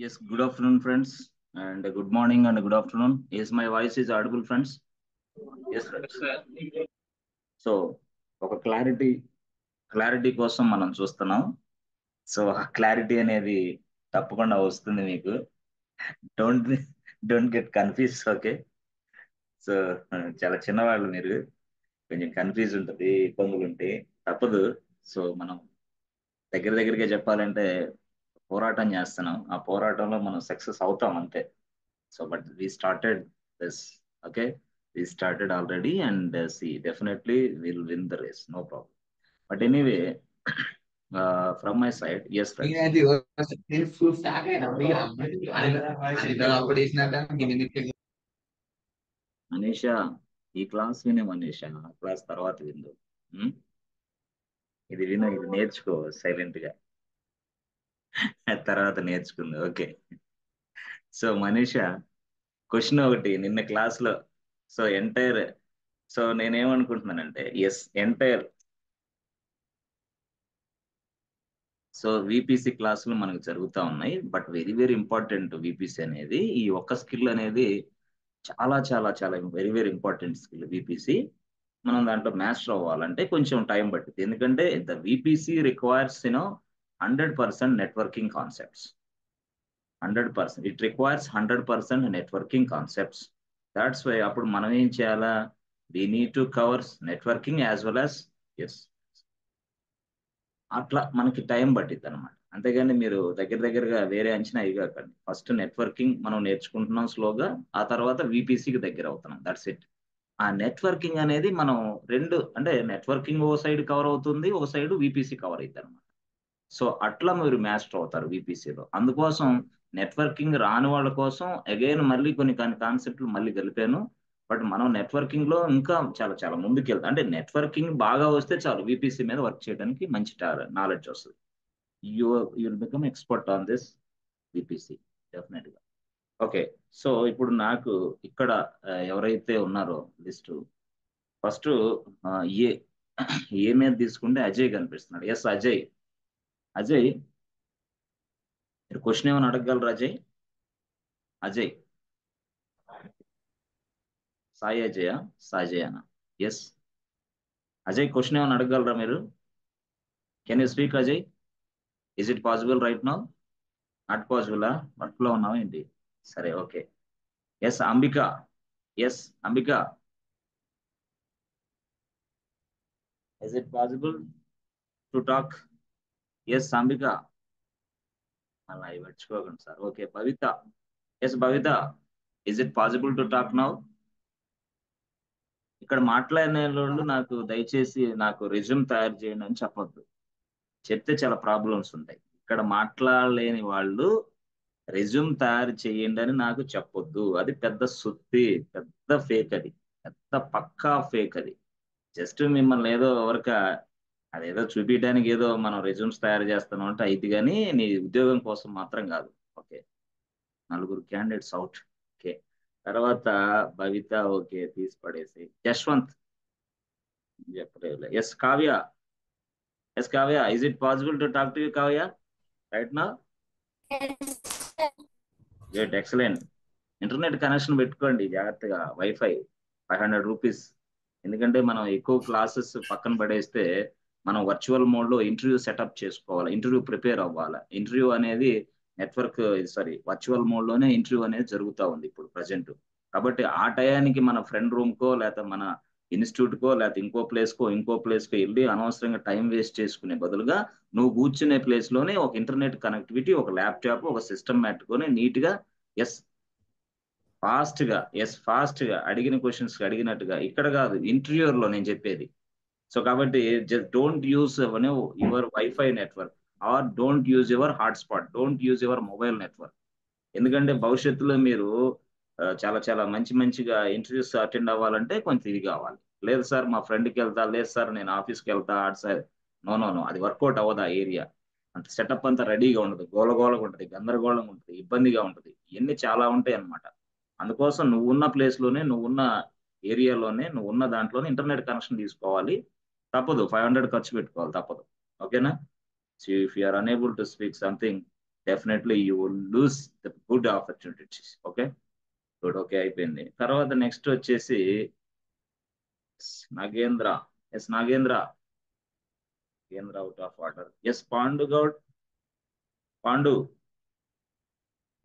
Yes, good afternoon, friends, and good morning and good afternoon. Is my voice is audible, friends? Yes, friends. So ఒక clarity కోసం మనం చూస్తున్నాం. So ఆ clarity అనేది తప్పకుండా వస్తుంది మీకు. Don't don't get confuse. Okay. So చాలా చిన్నవాళ్ళు మీరు, కొంచెం కన్ఫ్యూజ్ ఉంటుంది, ఇబ్బందులు ఉంటాయి, తప్పదు. సో మనం దగ్గరగా చెప్పాలంటే పోరాటం చేస్తున్నాం. ఆ పోరాటంలో మనం సక్సెస్ అవుతాం అంతే. So, but we started this, okay? We started already, and see, definitely we'll win the race, no problem. But anyway, from my side, yes, friends. Manisha, ఈ క్లాస్ వినే మనీషా, ఆ క్లాస్ తర్వాత విందు. ఉం? ఇది విను, ఇది నేర్చుకో సైలెంట్ గా. తర్వాత నేర్చుకుంది. ఓకే. సో మనీషా, క్వశ్చన్ ఒకటి నిన్న క్లాస్ లో. సో ఎంటైర్, సో నేనేమనుకుంటున్నానంటే ఎస్ ఎంటైర్, సో విపిసి క్లాసులు మనకు జరుగుతూ ఉన్నాయి. బట్ వెరీ ఇంపార్టెంట్ విపిసి అనేది, ఈ ఒక్క స్కిల్ అనేది చాలా చాలా చాలా వెరీ ఇంపార్టెంట్ స్కిల్ విపిసి. మనం దాంట్లో మాస్టర్ అవ్వాలంటే కొంచెం టైం పట్టింది. ఎందుకంటే the VPC requires 100% networking concepts. 100%, it requires 100% networking concepts. That's why అప్పుడు మనం ఏం చేయాలా, we need to covers networking as well as yes. అట్లా మనకి టైం పట్టిద్ది అనమాట. అంతేగాని మీరు దగ్గరగా వేరే అంచనా ఇవ్వకండి. ఫస్ట్ నెట్వర్కింగ్ మనం నేర్చుకుంటున్నాం స్లోగా, ఆ తర్వాత విపిసికి దగ్గర అవుతున్నాం. That's it. ఆ నెట్వర్కింగ్ అనేది మనం రెండు, అంటే నెట్వర్కింగ్ ఓ సైడ్ కవర్ అవుతుంది, ఒక సైడ్ విపిసి కవర్ అవుతుంది అనమాట. సో అట్లా మీరు మాస్టర్ అవుతారు విపిసిలో. అందుకోసం నెట్వర్కింగ్ రాని వాళ్ళ కోసం అగైన్ మళ్ళీ కొన్ని కాన్సెప్ట్లు మళ్ళీ కలిపాను. బట్ మనం నెట్వర్కింగ్ లో ఇంకా చాలా చాలా ముందుకు వెళ్తాం. అంటే నెట్వర్కింగ్ బాగా వస్తే చాలు, విపిసి మీద వర్క్ చేయడానికి మంచి నాలెడ్జ్ వస్తుంది. You will become expert on this VPC definite గా. ఓకే. సో ఇప్పుడు నాకు ఇక్కడ ఎవరైతే ఉన్నారో లిస్ట్, ఫస్ట్ ఏ ఏ మీద తీసుకుంటే అజయ్ కనిపిస్తున్నాడు. ఎస్ అజయ్. అజయ్, మీరు క్వశ్చన్ ఏమైనా అడగగలరు అజయ్? అజయ్, సాయి అజయ్, సాజయనా? ఎస్ అజయ్, క్వశ్చన్ ఏమైనా అడగగలరా మీరు? Can you speak Ajay? Is it possible right now? Not పాసిబులా? వర్క్ లో ఉన్నావా ఏంటి? సరే, okay. Yes Ambika. Yes Ambika, is it possible to talk? Yes Ambika. అలా ఇవ్వచ్చుకోకండి sir. Okay Bhavitha. Yes Bhavitha, is it possible to talk now? ఇక్కడ మాట్లాడిన వాళ్ళు నాకు దయచేసి నాకు రెజ్యూమ్ తయారు చేయండి అని చెప్పొద్దు. చెప్తే చాలా ప్రాబ్లమ్స్ ఉంటాయి. ఇక్కడ మాట్లాడలేని వాళ్ళు రెజ్యూమ్ తయారు చేయండి అని నాకు చెప్పొద్దు. అది పెద్ద సుత్తి, పెద్ద ఫేక్, అది పెద్ద పక్కా ఫేక్. అది జస్ట్ మిమ్మల్ని ఏదో ఎవరిక అదేదో చూపించడానికి ఏదో మనం రెజ్యూమ్స్ తయారు చేస్తున్నాం అంటే అయితే, కానీ నీ ఉద్యోగం కోసం మాత్రం కాదు. ఓకే. నలుగురు క్యాండిడేట్స్ అవుట్. ఓకే. తర్వాత భవిత, ఓకే తీసి పడేసి. యశ్వంత్ చెప్పలేదు. Yes Kavya. Yes Kavya, is it possible to talk to you Kavya right నా? Great, excellent. ఇంటర్నెట్ కనెక్షన్ పెట్టుకోండి జాగ్రత్తగా, వైఫై 500 రూపీస్. ఎందుకంటే మనం ఎక్కువ క్లాసెస్ పక్కన పడేస్తే మనం వర్చువల్ మోడ్ లో ఇంటర్వ్యూ సెటప్ చేసుకోవాలి, ఇంటర్వ్యూ ప్రిపేర్ అవ్వాలి. ఇంటర్వ్యూ అనేది నెట్వర్క్, సారీ వర్చువల్ మోడ్ లోనే ఇంటర్వ్యూ అనేది జరుగుతూ ఉంది ఇప్పుడు ప్రజెంట్. కాబట్టి ఆ టయానికి మన ఫ్రెండ్ రూమ్ కో, లేకపోతే మన ఇన్స్టిట్యూట్ కో, లేకపోతే ఇంకో ప్లేస్ కో వెళ్ళి అనవసరంగా టైం వేస్ట్ చేసుకునే బదులుగా నువ్వు కూర్చునే ప్లేస్ లోనే ఒక ఇంటర్నెట్ కనెక్టివిటీ, ఒక ల్యాప్టాప్, ఒక సిస్టమ్ పెట్టుకొని నీట్ గా, ఎస్ ఫాస్ట్ గా అడిగిన క్వశ్చన్స్ అడిగినట్టుగా, ఇక్కడ కాదు ఇంటర్వ్యూలో నేను చెప్పేది. సో కాబట్టి just don't use your WiFi network, or don't use your hotspot, don't use your mobile network. ఎందుకంటే భవిష్యత్తులో మీరు చాలా చాలా మంచిగా ఇంటర్వ్యూస్ అటెండ్ అవ్వాలంటే కొంచెం ఇది కావాలి. లేదు సార్ మా ఫ్రెండ్కి వెళ్తా, లేదు సార్ నేను ఆఫీస్కి వెళ్తా, అటు సార్ నో, అది వర్కౌట్ అవ్వదు. ఆ ఏరియా అంత సెటప్ అంతా రెడీగా ఉండదు, గోలగోలగా ఉంటుంది, గందరగోళంగా ఉంటుంది, ఇబ్బందిగా ఉంటుంది, ఇవన్నీ చాలా ఉంటాయి అన్నమాట. అందుకోసం నువ్వున్న ప్లేస్ లోనే, నువ్వున్న ఏరియాలోనే, నువ్వున్న దాంట్లోనే ఇంటర్నెట్ కనెక్షన్ తీసుకోవాలి. తప్పదు, 500 ఖర్చు పెట్టుకోవాలి, తప్పదు. ఓకేనా? So if you are unable to speak something, definitely you will lose the good opportunities. Okay, good. Okay, అయిపోయింది. తర్వాత నెక్స్ట్ వచ్చేసి Nagendra. Yes Nagendra. Nagendra out of order. Yes Pandu Goud. Pandu.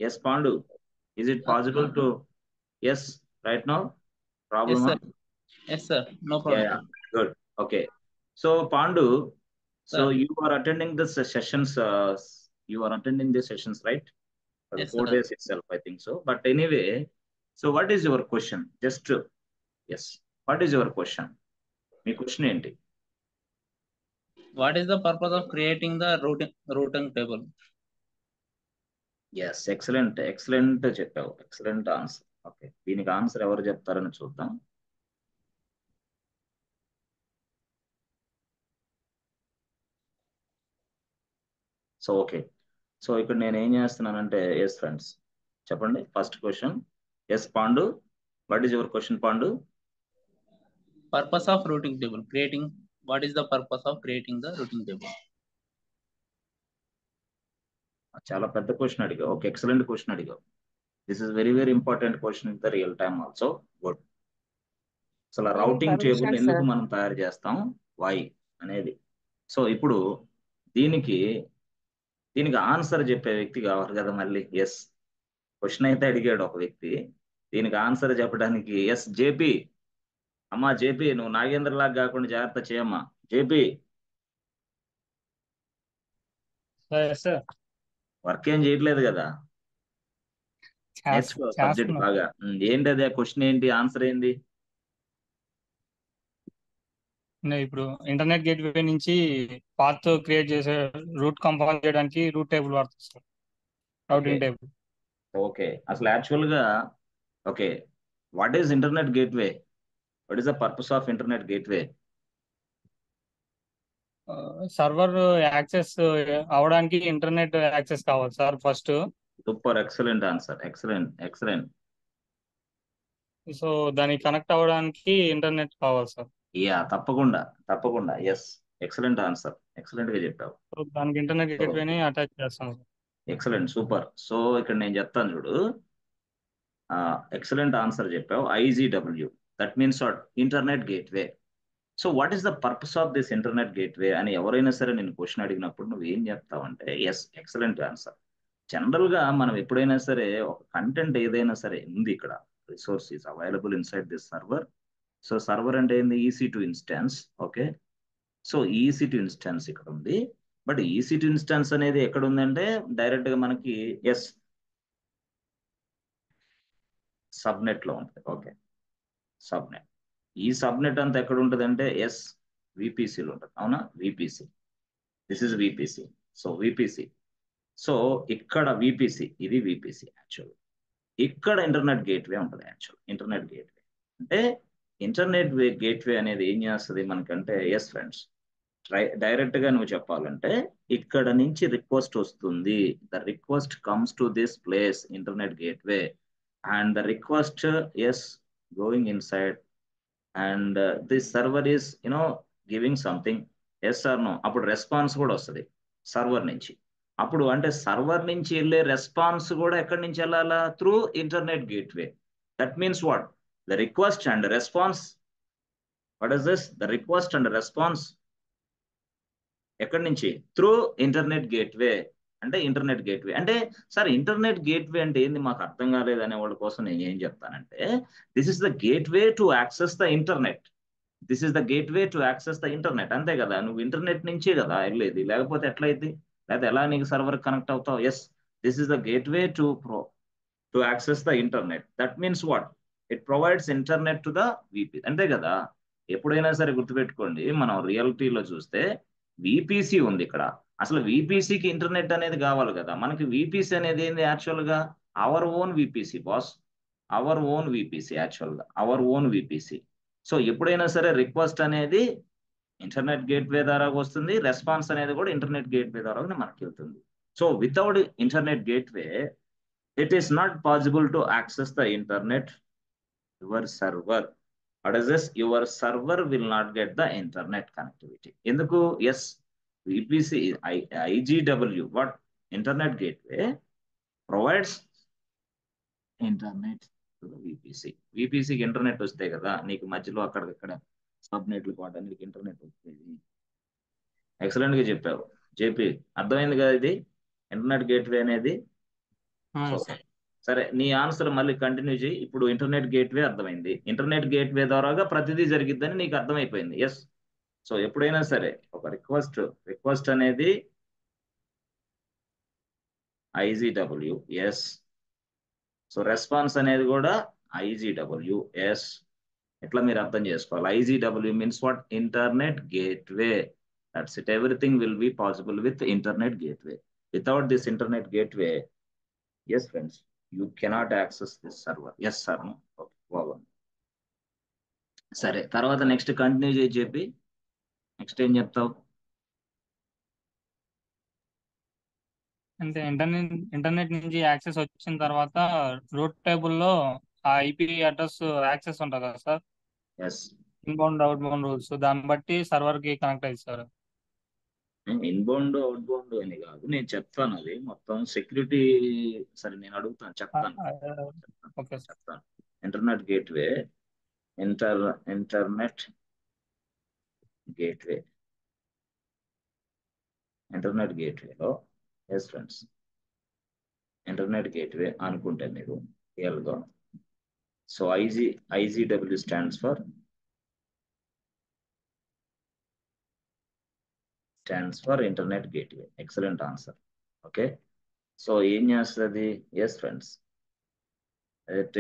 Yes Pandu. Is it possible to yes right now? Yes, ప్రాబ్లమా? sir. Yes, sir. No Yeah, problem, yeah. sir. Good. Okay. So Pandu, so Sir. you are attending the sessions. You are attending the sessions, right? For the Yes, 4 days sir. itself, I think so. But anyway, so what is your question? Just yes. What is your question? My question ఏంటి? What is the purpose of creating the routing table? Yes, excellent, excellent చెప్పావు. Excellent answer. Okay, దీనికి answer ఎవరు చెప్తారని చూద్దాం. So okay, so ఇక్కడ నేను ఏం చేస్తున్నానంటే ఎస్ ఫ్రెండ్స్ చెప్పండి. First question yes Pandu, what is your question Pandu? Purpose of routing table. What is the purpose of creating the routing table? చాలా పెద్ద క్వశ్చన్ అడిగావు. ఓకే, ఎక్సలెంట్ క్వశ్చన్ అడిగావు. This is very very important question in the real time also. Good. అసలు routing table ఎందుకు మనం తయారు చేస్తాం, why అనేది. సో ఇప్పుడు దీనికి దీనికి ఆన్సర్ చెప్పే వ్యక్తి కావాలి కదా మళ్ళీ. ఎస్, క్వశ్చన్ అయితే అడిగాడు ఒక వ్యక్తి, దీనికి ఆన్సర్ చెప్పడానికి ఎస్ జేపీ. అమ్మా జేపీ, నువ్వు నాగేంద్ర లాగా కాకుండా జాగ్రత్త చేయమ్మా జేపీ. వర్క్ ఏం చేయట్లేదు కదా, నేర్చుకో సబ్జెక్ట్ బాగా. ఏంటి అదే క్వశ్చన్ ఏంటి, ఆన్సర్ ఏంది? ఇప్పుడు ఇంటర్నెట్ గేట్వే నుంచి పాత్ క్రియేట్ చేసే రూట్ కంపైల్ చేయడానికి రూట్ టేబుల్ వాడుతుంది సార్, రౌటింగ్ టేబుల్. ఓకే, అసలు యాక్చువల్ గా okay, what is internet gateway? What is the purpose of internet gateway? Server access అవడానికి ఇంటర్నెట్ యాక్సెస్ కావాలి sir first. Super, excellent answer, excellent excellent. So దానికి connect అవ్వడానికి internet కావాలి sir. Yeah, తప్పకుండా తప్పకుండా. Yes, excellent answer, excellent గా చెప్పావు. So దానికి ఇంటర్నెట్ గేట్వేని అటాచ్ చేస్తాం సార్. Excellent, super. సో ఇక్కడ నేను చెప్తాను చూడు. ఎక్సలెంట్ ఆన్సర్ చెప్పావు. IGW, that means what? Internet gateway. So what is the purpose of this internet gateway అని ఎవరైనా సరే నేను క్వశ్చన్ అడిగినప్పుడు నువ్వు ఏం చెప్తావంటే ఎస్, ఎక్సలెంట్ ఆన్సర్. జనరల్ గా మనం ఎప్పుడైనా సరే ఒక కంటెంట్ ఏదైనా సరే ఉంది ఇక్కడ, resource is available inside this server. So server అంటే ఏంది? EC2 instance. Okay, so EC2 instance ఇక్కడ ఉంది. బట్ EC2 ఇన్స్టాన్స్ అనేది ఎక్కడ ఉందంటే డైరెక్ట్ గా మనకి ఎస్ సబ్నెట్ లో ఉంటుంది. Okay, subnet. ఈ సబ్నెట్ అంతా ఎక్కడ ఉంటుంది అంటే ఎస్ విపిసిలో ఉంటుంది. అవునా? VPC, this is VPC. So VPC, so ఇక్కడ విపిసి, ఇది విపిసి యాక్చువల్. ఇక్కడ ఇంటర్నెట్ గేట్వే ఉంటుంది యాక్చువల్. ఇంటర్నెట్ గేట్వే అంటే ఇంటర్నెట్ గేట్వే అనేది ఏం చేస్తుంది మనకంటే ఎస్ ఫ్రెండ్స్, డైరెక్ట్ గా నువ్వు చెప్పాలంటే ఇక్కడ నుంచి రిక్వెస్ట్ వస్తుంది. The request comes to this place internet gateway and the request is going inside and this server is giving something, yes or no. అప్పుడు రెస్పాన్స్ కూడా వస్తుంది సర్వర్ నుంచి. అప్పుడు అంటే సర్వర్ నుంచి వెళ్ళే రెస్పాన్స్ కూడా ఎక్కడి నుంచి వెళ్ళాలా? Through internet gateway. That means what? The request and response. What is this? The request and response ఎక్కడి నుంచి? Through internet gateway. అంటే ఇంటర్నెట్ గేట్వే అంటే సార్ ఇంటర్నెట్ గేట్వే అంటే ఏంది మాకు అర్థం కాలేదు అనే వాళ్ళ కోసం నేను ఏం చెప్తానంటే this is the gateway to access the internet. This is the gateway to access the internet. అంతే కదా, నువ్వు ఇంటర్నెట్ నుంచే కదా వెళ్ళేది, లేకపోతే ఎట్లయితే? లేకపోతే ఎలా నీకు సర్వర్ కనెక్ట్ అవుతావు? Yes, this is the gateway to access the internet. That means what? It provides internet to the VP. అంతే కదా. ఎప్పుడైనా సరే గుర్తుపెట్టుకోండి, మనం రియాలిటీలో చూస్తే విపిసి ఉంది ఇక్కడ. అసలు విపిసికి ఇంటర్నెట్ అనేది కావాలి కదా. మనకి విపిసి అనేది ఏంది యాక్చువల్ గా? Hour own VPC boss, hour own VPC actual గా, అవర్ ఓన్ విపిసి. సో ఎప్పుడైనా సరే రిక్వెస్ట్ అనేది ఇంటర్నెట్ గేట్వే ద్వారా వస్తుంది, రెస్పాన్స్ అనేది కూడా ఇంటర్నెట్ గేట్వే ద్వారా మనకి వెళ్తుంది. So without internet gateway it is not possible to access the internet. Your server, what is this? Your server will not get the internet connectivity. Enduku? Yes, VPC, IGW. What? Internet gateway provides internet to the VPC. విపిసికి internet వస్తే కదా నీకు మధ్యలో అక్కడికక్కడ సబ్నెట్లు వాడడానికి internet వచ్చేది. Excellent గా చెప్పావు జేపీ, అర్థమైంది కదా ఇది ఇంటర్నెట్ గేట్వే అనేది. సరే నీ ఆన్సర్ మళ్ళీ కంటిన్యూ చేయి. ఇప్పుడు ఇంటర్నెట్ గేట్వే అర్థమైంది, ఇంటర్నెట్ గేట్వే ద్వారాగా ప్రతిదీ జరిగిద్దని నీకు అర్థమైపోయింది. ఎస్. సో ఎప్పుడైనా సరే ఒక రిక్వెస్ట్ అనేది IGW, ఎస్. సో రెస్పాన్స్ అనేది కూడా IGW, ఎస్. ఎట్లా మీరు అర్థం చేసుకోవాలి? IGW means what? Internet gateway. That's it. Everything will be possible with internet gateway. Without this internet gateway, yes friends, you cannot access this server. Yes sir. Okay, బాగుంది. సరే, తర్వాత next continue చేసి చెప్పి next ఏం చెప్తావు? అంటే internet నుంచి access వచ్చిన తర్వాత రూట్ టేబుల్లో ఆ IP అడ్రస్ యాక్సెస్ ఉంటుంది కదా sir, yes. Inbound outbound rules, దాన్ని బట్టి సర్వర్ కి కనెక్ట్ అయ్యింది సార్. ఇన్బౌండ్ అవుట్బౌండ్ అని కాదు, నేను చెప్తాను అది మొత్తం సెక్యూరిటీ. సరే నేను అడుగుతాను, చెప్తాను. Okay sir. చెప్తాను. ఇంటర్నెట్ గేట్వే, ఇంటర్నెట్ గేట్వేలో, ఎస్ ఫ్రెండ్స్, ఇంటర్నెట్ గేట్వే అనుకుంటే మీరు రియల్గా, so IGW stands for internet gateway. Excellent answer. Okay, so ఏం చేస్తుంది? Yes friends, it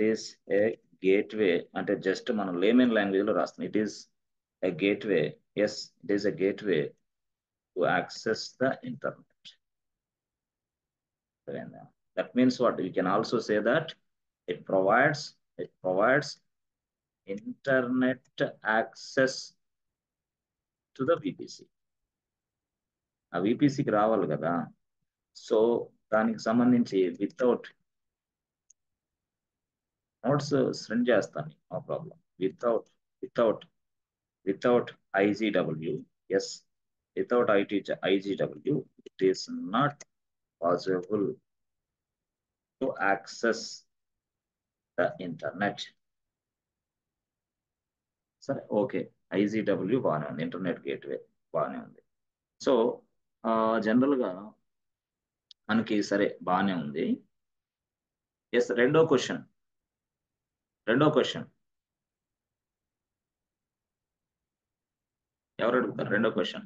is a gateway. అంటే జస్ట్ మనం లేమన్ లాంగ్వేజ్ లో రాస్తాం. It is a gateway. Yes, it is a gateway to access the internet. That means what? You can also say that it provides internet access to the VPC. ఆ VPCకి రావాలి కదా. So దానికి సంబంధించి without notes send చేస్తాను, no problem. Without IGW, yes, without IGW, it is not possible to access the internet. సరే, okay, IGW బాగానే ఉంది, internet gateway బాగానే ఉంది. సో జనరల్గా మనకి సరే బాగానే ఉంది. ఎస్, రెండో క్వశ్చన్ ఎవరు అడుగుతారు? రెండో క్వశ్చన్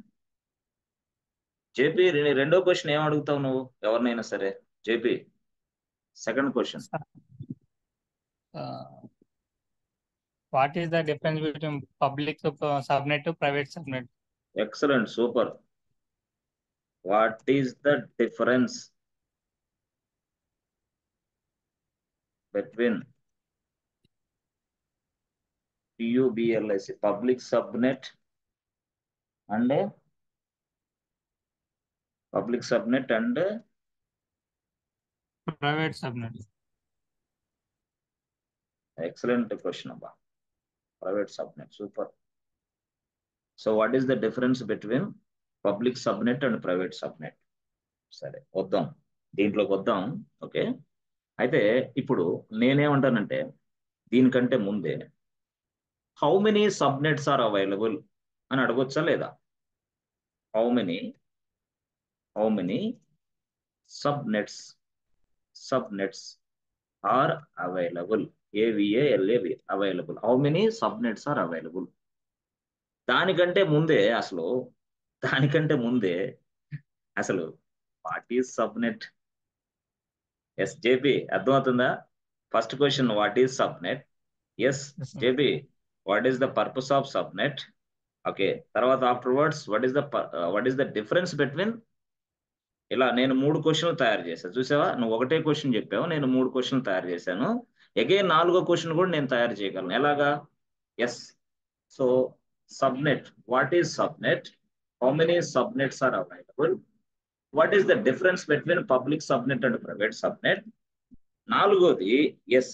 జేపీ, రెండో క్వశ్చన్ ఏం అడుగుతావు నువ్వు ఎవరినైనా సరే? JP, second question. What is the difference between public subnet private subnet? Excellent, super. What is the difference between PUBLIC, public subnet and private subnet? Excellent question అబ్బా. Private subnet, super. So what is the difference between public subnet and private subnet? సరే, వద్దాం దీంట్లోకి వద్దాం. Okay, అయితే ఇప్పుడు నేనేమంటానంటే దీనికంటే ముందే how many subnets are available అని అడగొచ్చా లేదా? How many subnets are available? AVALAB, available. How many subnets are available? దానికంటే ముందే అసలు what is subnet? Yes JP, అర్థమవుతుందా? First question what is subnet? Yes JP, what is the purpose of subnet? Okay, తర్వాత afterwards what is the difference between. ఇలా నేను 3 క్వశ్చన్లు తయారు చేశాను, చూసావా? నువ్వు ఒకటే క్వశ్చన్ చెప్పావు, నేను 3 క్వశ్చన్లు తయారు చేశాను. అగైన్ 4వ క్వశ్చన్ కూడా నేను తయారు చేయగలను. ఎలాగా? Yes. So subnet, what is subnet? How many subnets are available? What is the difference between public subnet and private subnet? నాలుగోది yes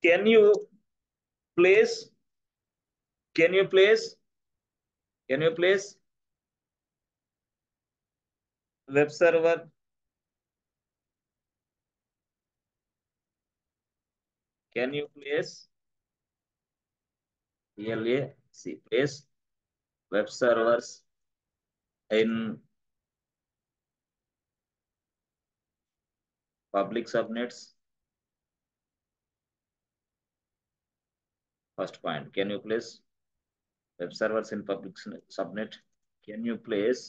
Can you place web server? Can you place place web servers in public subnets? First point, can you place web servers in public subnet? Can you place,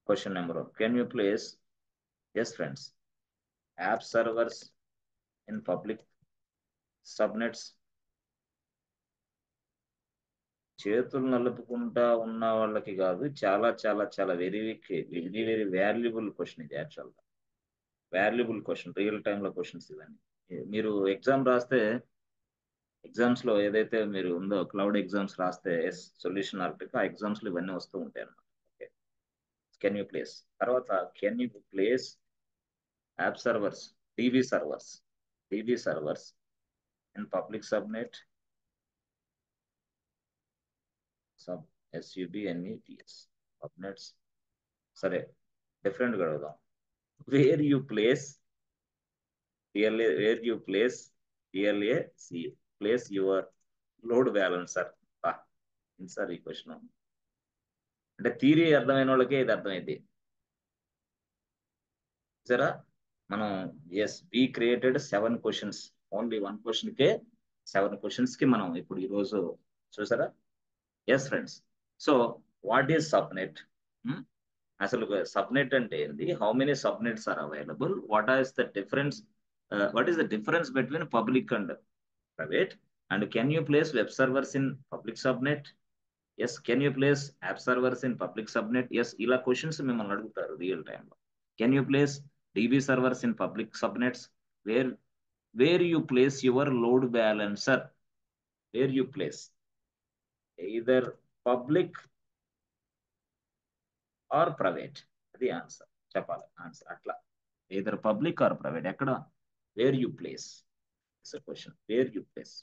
question number 1, can you place, yes friends, app servers in public subnets? చేతులు నలుపుకుంటా ఉన్న వాళ్ళకి కాదు, చాలా చాలా చాలా very very very valuable question ఇది. Actually valuable question, real టైంలో questions ఇవన్నీ. మీరు ఎగ్జామ్ రాస్తే, ఎగ్జామ్స్ లో ఏదైతే మీరు ఉందో క్లౌడ్ ఎగ్జామ్స్ రాస్తే సొల్యూషన్ ఆర్టిక్, ఆ ఎగ్జామ్స్ లో ఇవన్నీ వస్తూ ఉంటాయి అన్నమాట. Okay, can you place. తర్వాత can you place app servers, DB servers in public subnet, SUBNETS subnets. సరే, డిఫరెంట్ గా అడుగుదాం. Where you place place your load balancer. Sir ఈ క్వశ్చన్ అంటే థియరీ అర్థమైన వాళ్ళకే ఇది అర్థమైంది. సరే, మనం we created 7 questions, only 1 question కే 7 క్వశ్చన్స్ కి మనం ఇప్పుడు ఈ రోజు చూసారా. Yes friends, so what is subnet? అసలు సబ్నెట్ అంటే ఏంది? How many subnets are available? What is the difference between public and private? And can you place web servers in public subnet? Yes. Can you place app servers in public subnet? Yes. ఇలా questions మిమ్మల్ని అడుగుతారు real టైంలో. Can you place dB servers in public subnets? Wear you place your load balancer? Wear you place either public or private? అది answer చెప్పాలి. Answer అట్లా, either public or private. ఎక్కడ? Wear you place. It's a question, wear you place.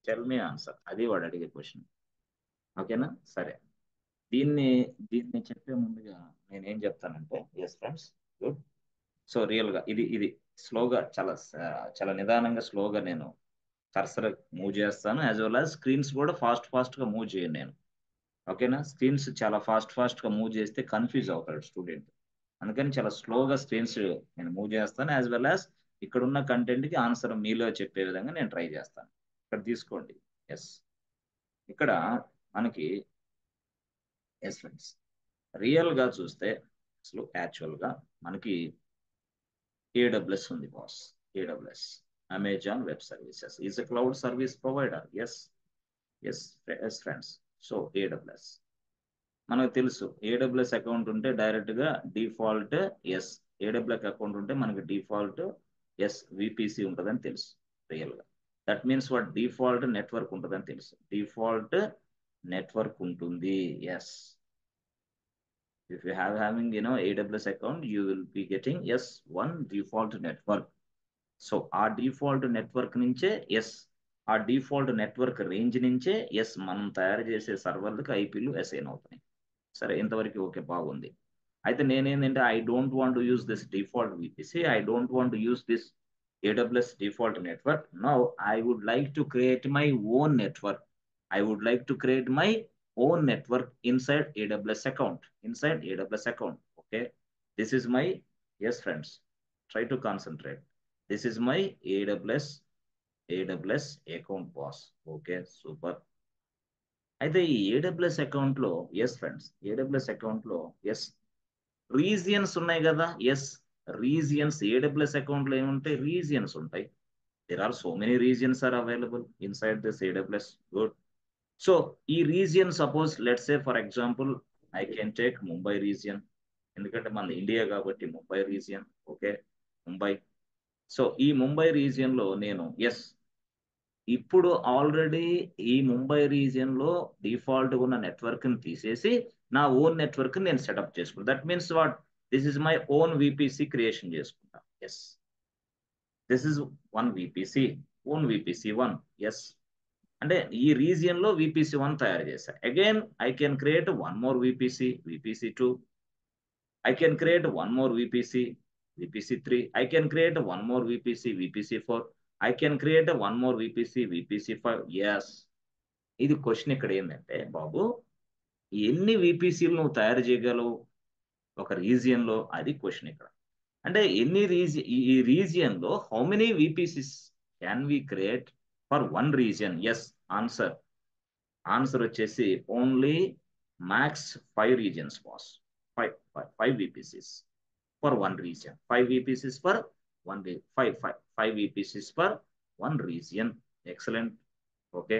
Tell me answer, అది వాడు అడిగే question. ఓకేనా? సరే, దీన్ని చెప్పే ముందుగా నేను ఏం చెప్తానంటే, yes friends, good. So real గా ఇది స్లోగా, చాలా నిదానంగా స్లోగా నేను కర్సర్ మూవ్ చేస్తాను. యాజ్ వెల్ యాజ్ స్క్రీన్స్ కూడా ఫాస్ట్ గా మూవ్ చేయను నేను. ఓకేనా? స్క్రీన్స్ చాలా ఫాస్ట్ గా మూవ్ చేస్తే కన్ఫ్యూజ్ అవుతాడు స్టూడెంట్. అందుకని చాలా స్లోగా స్క్రీన్స్ నేను మూవ్ చేస్తాను. యాజ్ వెల్ యాజ్ ఇక్కడ ఉన్న కంటెంట్ కి ఆన్సర్ మీలో చెప్పే విధంగా నేను ట్రై చేస్తాను. ఇక్కడ తీసుకోండి. ఎస్, ఇక్కడ మనకి ఎస్ ఫ్రెండ్స్, రియల్ గా చూస్తే అసలు యాక్చువల్ గా మనకి AWS ఉంది boss. AWS, Amazon Web Services, is a cloud service provider. Yes friends. So AWS మనకు తెలుసు. AWS అకౌంట్ ఉంటే డైరెక్ట్ గా డిఫాల్ట్ AWS అకౌంట్ ఉంటే మనకి డిఫాల్ట్ VPC ఉంటుందని తెలుసు రియల్ గా. That means what default network ఉంటుందని తెలుసు. డిఫాల్ట్ నెట్వర్క్ ఉంటుంది. Yes, if you having AWS account, you will be getting one default network. So ఆ డిఫాల్ట్ నెట్వర్క్ నుంచే ఆ డిఫాల్ట్ నెట్వర్క్ రేంజ్ నుంచే మనం తయారు చేసే సర్వర్లకు ఐపీలు అసైన్ అవుతాయి. సరే, ఇంతవరకు ఓకే, బాగుంది. అయితే నేనేంటంటే I don't want to use this default VPC, I don't want to use this AWS default network. Now I would like to create my own network. Inside AWS account. Okay, this is my, yes friends, try to concentrate. This is my AWS account boss. Okay, super. అయితే ఈ AWS account లో, yes friends, AWS account లో regions ఉన్నాయి కదా. Regions AWS account లో ఏముంటాయి? Regions ఉంటాయి. there are so many regions are available inside this AWS. Good. So ఈ region, suppose let's say for example I can take Mumbai region, ఎందుకంటే మన India కాబట్టి Mumbai region. Okay, Mumbai. So ఈ ముంబై రీజియన్ లో నేను ఇప్పుడు ఆల్రెడీ ఈ ముంబై రీజియన్ లో డిఫాల్ట్ ఉన్న నెట్వర్క్ ని తీసేసి నా ఓన్ నెట్వర్క్ నేను సెటప్ చేసుకుంటా. That means what? This is my own VPC creation చేసుకుంటా. This is one VPC, own VPC one. Yes, అంటే ఈ రీజియన్ లో విపిసి1 తయారు చేశా. Again I can create one more VPC two. I can create one more VPC, VPC3. I can create one more VPC, VPC4. I can create one more VPC, VPC5. Yes. ఇది question ఇక్కడ ఏంటంటే, బాబు ఎన్ని VPCలు నువ్వు తయారు చేయగలవు ఒక రీజియన్ లో, అది క్వశ్చన్ ఇక్కడ. అంటే ఎన్ని ఈ రీజియన్ లో how many VPCs can we create for one region? Yes, answer వచ్చేసి only max 5 regions boss. 5 VPCs for one region. 5 VPCs for one region. 5 VPCs for one region. Excellent. Okay,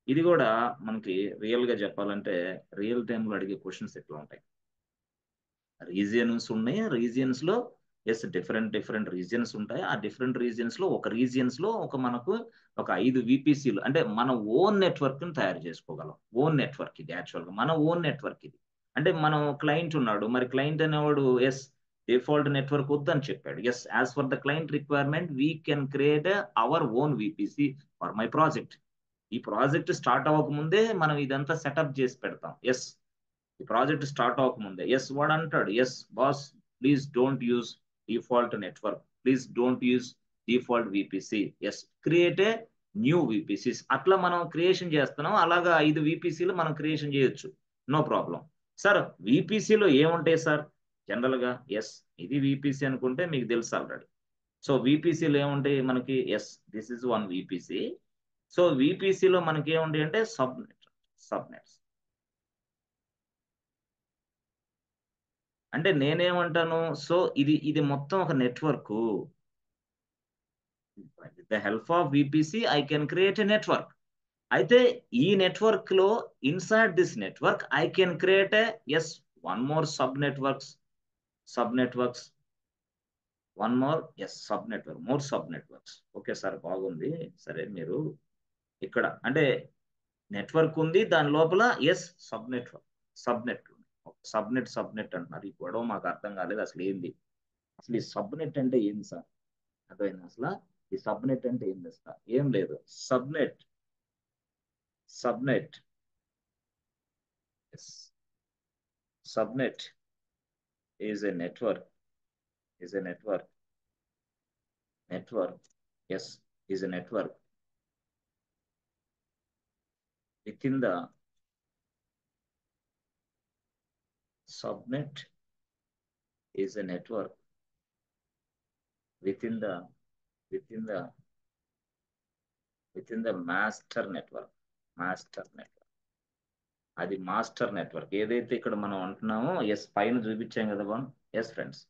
ఇది కూడా మనకి real గా చెప్పాలంటే real టైంలో అడిగే questions ఎట్లా ఉంటాయి. రీజియన్స్ ఉన్నాయి, రీజియన్స్ లో ఎస్ డిఫరెంట్ రీజియన్స్ ఉంటాయి. ఆ డిఫరెంట్ రీజియన్స్ లో మనకు ఒక 5 VPCలు, అంటే మన ఓన్ నెట్వర్క్ ని తయారు చేసుకోగలం. ఓన్ నెట్వర్క్ ఇది, యాక్చువల్ గా మన ఓన్ నెట్వర్క్ ఇది. అంటే మనం క్లయింట్ ఉన్నాడు, మరి క్లయింట్ అనేవాడు ఎస్ డిఫాల్ట్ నెట్వర్క్ వద్దని చెప్పాడు. Yes, as for the client requirement we can create our own VPC for my project. ఈ ప్రాజెక్ట్ స్టార్ట్ అవ్వకముందే మనం ఇదంతా సెటప్ చేసి పెడతాం. ఎస్, ఈ ప్రాజెక్ట్ స్టార్ట్ అవ్వకముందే ఎస్ వాడు అంటాడు, yes boss please don't use default network, please don't use default VPC. Yes, create a new VPCs. అట్లా మనం క్రియేషన్ చేస్తున్నాం. అలాగా 5 VPCలు మనం క్రియేషన్ చేయొచ్చు, నో ప్రాబ్లం. సార్ విపిసిలో ఏముంటాయి సార్ జనరల్ గా? ఎస్, ఇది విపిసి అనుకుంటే మీకు తెలుసు ఆల్రెడీ. సో విపిసిలో ఏముంటాయి మనకి? Yes, this is one VPC. So విపిసిలో మనకి ఏముంటాయి అంటే సబ్నెట్స్. అంటే నేనేమంటాను, సో ఇది మొత్తం ఒక network. With the help of VPC I can create a network. అయితే ఈ నెట్వర్క్ లో inside this network I can create yes one more sub networks, one more yes more sub networks. Okay sir, బాగుంది. సరే, మీరు ఇక్కడ అంటే network ఉంది, దాని లోపల ఎస్ సబ్నెట్ అంటున్నారు. ఈ గొడవ మాకు అర్థం కాలేదు. అసలు ఏంది అసలు ఈ సబ్నెట్ అంటే ఏంది సార్? అర్థమైంది అసలు ఈ సబ్నెట్ అంటే ఏంది? సార్ ఏం లేదు, subnet is a network, yes, is a network within the subnet is a network within the master network. అది మాస్టర్ నెట్వర్క్. ఏదైతే ఇక్కడ మనం అంటున్నామో ఎస్ పైన చూపించాం కదా బాన్. ఎస్ ఫ్రెండ్స్,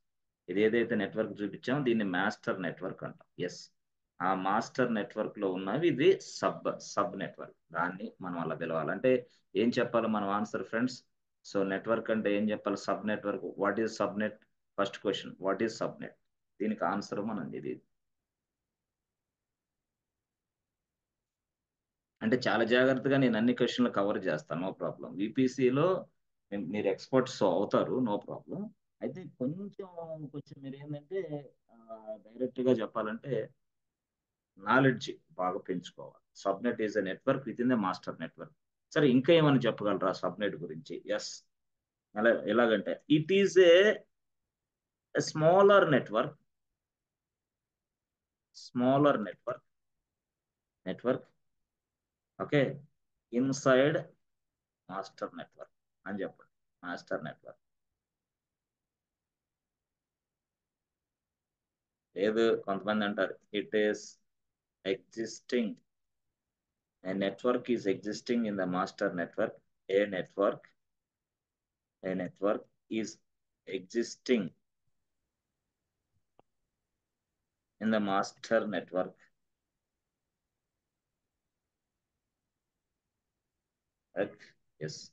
ఇది ఏదైతే నెట్వర్క్ చూపించామో దీన్ని మాస్టర్ నెట్వర్క్ అంటాం. ఎస్, ఆ మాస్టర్ నెట్వర్క్ లో ఉన్నవి ఇది సబ్ నెట్వర్క్. దాన్ని మనం అలా పిలవాలంటే ఏం చెప్పాలి మనం ఆన్సర్ ఫ్రెండ్స్? సో నెట్వర్క్ అంటే ఏం చెప్పాలి? Sub network. What is subnet? First question, what is subnet? దీనికి ఆన్సర్ మనం ఇది. అంటే చాలా జాగ్రత్తగా నేను అన్ని క్వశ్చన్లు కవర్ చేస్తాను, నో ప్రాబ్లం. విపిసిలో మీరు ఎక్స్పర్ట్స్ అవుతారు, నో ప్రాబ్లం. అయితే కొంచెం మీరు ఏంటంటే డైరెక్ట్ గా చెప్పాలంటే నాలెడ్జ్ బాగా పెంచుకోవాలి. Subnet is a network with in the master network. సరే, ఇంకా ఏమని చెప్పగలరా సబ్నెట్ గురించి? ఎస్, ఎలాగంటే it is a smaller network okay, inside master network అని చెప్పండి. మాస్టర్ నెట్వర్క్ లేదు, కొంతమంది అంటారు it is existing, a network is existing in the master network. A network is existing in the master network. Yes,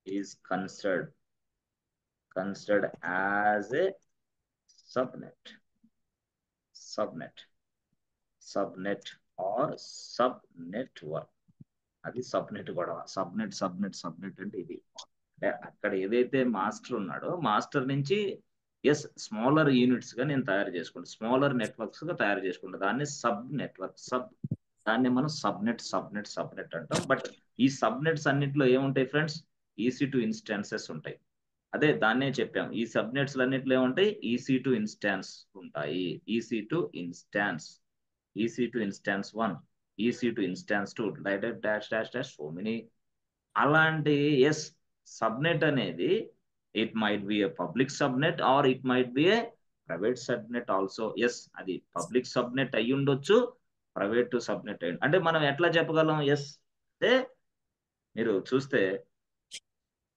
is considered as a subnet or sub network. అది subnet గొడవ. Subnet అంటే ఇది. అంటే అక్కడ ఏదైతే మాస్టర్ ఉన్నాడో master నుంచి yes, smaller units గా నేను తయారు చేసుకుంటా, స్మాలర్ నెట్వర్క్స్ గా తయారు చేసుకుంటా. దాన్ని సబ్ నెట్వర్క్, దాన్ని మనం సబ్నెట్ అంటాం. బట్ ఈ సబ్నెట్స్ అన్నింటిలో ఏముంటాయి ఫ్రెండ్స్? EC2 ఇన్స్టాన్సెస్ ఉంటాయి. అదే దాన్నే చెప్పాం, ఈ సబ్నెట్స్ అన్నింటిలో ఏముంటాయి? EC2 ఇన్స్టాన్స్ ఉంటాయి. EC2 instance, EC2 instance 1, EC2 instance 2, dash dash dash so many. అలాంటి ఎస్, సబ్నెట్ అనేది it might be a public subnet or it might be a private subnet also. Yes, అది public subnet అయి ఉండొచ్చు, private subnet అయ్యి. అంటే మనం ఎట్లా చెప్పగలం? ఎస్ అంటే మీరు చూస్తే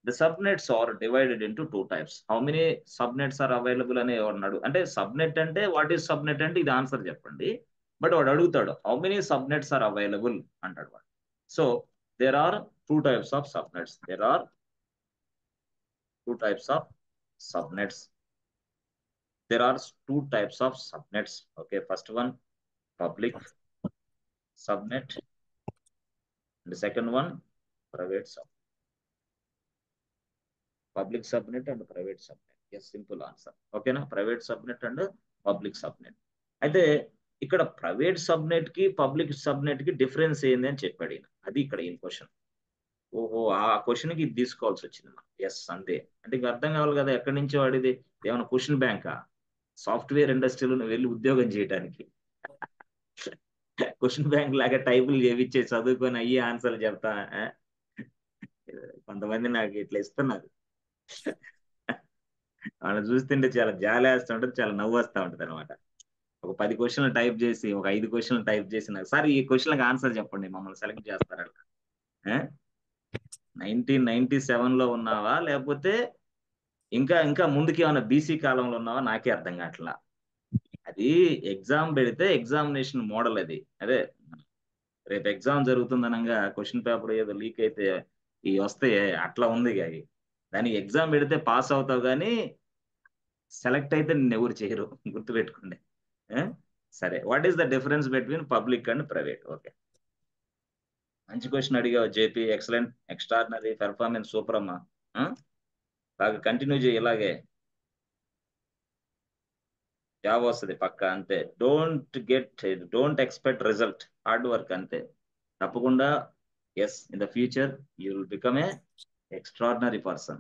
the subnets are divided into 2 types. How many subnets are available అని అన్నాడు. అంటే సబ్నెట్ అంటే వాట్ ఈస్ సబ్నెట్ అంటే ఇది ఆన్సర్ చెప్పండి. బట్ వాడు అడుగుతాడు how many subnets are available అంటాడు వాడు. So there are 2 types of subnets. There are 2 types of subnets. There are 2 types of subnets. Okay, first one public subnet, and the second one private subnet. Public subnet and private subnet. Yes, simple answer. Okay na, private subnet and public subnet. అయితే ఇక్కడ private subnet కి public subnet కి difference ఏంది అని చెప్పాడు ఈయన. అది ఇక్కడ ఈ క్వశ్చన్. ఓహో, ఆ క్వశ్చన్ కి ఇది తీసుకోవాల్సి వచ్చింది మనం. ఎస్, అంతే. అంటే ఇంక అర్థం కావాలి కదా ఎక్కడి నుంచో వాడిది. ఏమైనా క్వశ్చన్ బ్యాంకా? సాఫ్ట్వేర్ ఇండస్ట్రీలో నువ్వు వెళ్ళి ఉద్యోగం చేయడానికి క్వశ్చన్ బ్యాంక్ లాగా టైపులు చేపించే చదువుకొని అయ్యి ఆన్సర్లు చెప్తా. కొంతమంది నాకు ఇట్లా ఇస్తున్నారు, వాళ్ళని చూస్తుంటే చాలా జాలి వేస్తూ ఉంటుంది, చాలా నవ్వు వస్తూ ఉంటుంది అనమాట. ఒక 10 క్వశ్చన్లు టైప్ చేసి, ఒక 5 క్వశ్చన్లు టైప్ చేసి నాకు సార్ ఈ క్వశ్చన్లకు ఆన్సర్ చెప్పండి, మమ్మల్ని సెలెక్ట్ చేస్తారు. 1997లో ఉన్నావా లేకపోతే ఇంకా ఇంకా ముందుకి ఏమైనా BC కాలంలో ఉన్నావా? నాకే అర్థం కావట్లా. అది ఎగ్జామ్ పెడితే ఎగ్జామినేషన్ మోడల్ అది. అదే రేపు ఎగ్జామ్ జరుగుతుందనగా క్వశ్చన్ పేపర్ ఏదో లీక్ అయితే ఇవి వస్తే అట్లా ఉంది. అవి దానికి ఎగ్జామ్ పెడితే పాస్ అవుతావు కానీ సెలెక్ట్ అయితే నిన్ను ఎవరు చేయరు, గుర్తుపెట్టుకోండి. సరే, what is the difference between public and private? Okay, మంచి క్వశ్చన్ అడిగావు JP. Excellent, extraordinary performance, super అమ్మా. బాగా కంటిన్యూ చేయి ఇలాగే, జాబ్ వస్తుంది పక్క. అంతే, don't expect result, hard work అంతే, తప్పకుండా. Yes, in the future you will become a extraordinary person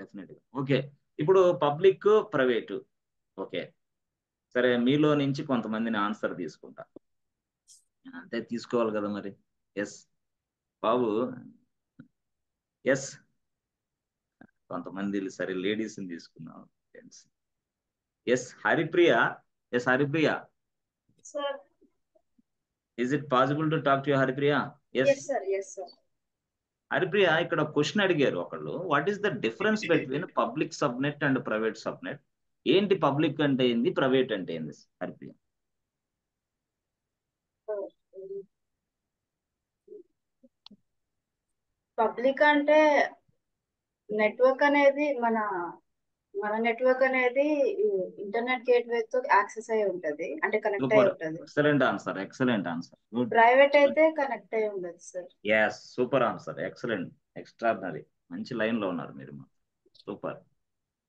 డెఫినెట్గా. ఓకే, ఇప్పుడు పబ్లిక్ ప్రైవేటు. ఓకే, సరే, మీలో నుంచి కొంతమందిని ఆన్సర్ తీసుకుంటా. అంతే తీసుకోవాలి కదా మరి. ఎస్ బాబు, ఎస్ కొంతమంది సరే లేడీస్ని తీసుకున్నాం. Yes Haripriya, yes Haripriya, Sir. Is it possible to talk to Haripriya? Yes Yes, sir. Yes, sir. Haripriya, ఇక్కడ క్వశ్చన్ అడిగారు ఒకళ్ళు, what is the difference between public subnet and private subnet? ఏంటి పబ్లిక్ అంటే ఏంది, ప్రైవేట్ అంటే ఏంది హరిప్రియ? పబ్లిక్ అంటే నెట్వర్క్ అనేది మన నెట్వర్క్ అనేది ఇంటర్నెట్ గేట్వే తో యాక్సెస్ అయి ఉంటది, అంటే కనెక్ట్ అయి సూపర్, ఉంటది. Excellent answer, excellent answer, good. Private అయితే కనెక్ట్ అయి ఉండదు sir. Yes, super answer, excellent, extraordinary, మంచి లైన్ లో ఉన్నారు మీరు, సూపర్.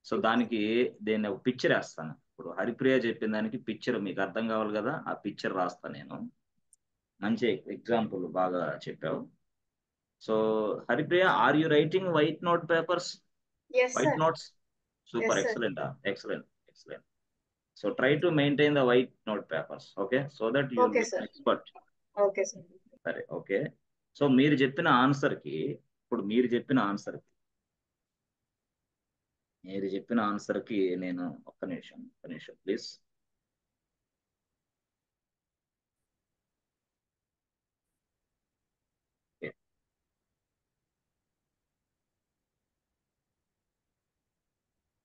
సో దానికి దీన్ని ఒక పిక్చర్ వేస్తాను. ఇప్పుడు హరిప్రియ చెప్పిన దానికి పిక్చర్ మీకు అర్థం కావాలి కదా, ఆ పిక్చర్ రాస్తాను నేను. మంచి ఎగ్జాంపుల్ బాగా చెప్పావు. So Haripriya, are you writing white note papers, Yes, white sir. Notes? Super, Yes, sir. Excellent, excellent, excellent. So try to maintain the white note papers, okay, so that you will Okay, become sir. Expert. Okay, sir. సరే, okay. So మీరు చెప్పిన answer కి, ఇప్పుడు మీరు చెప్పిన answer కి నేను ఒక్క నిమిషం ప్లీజ్.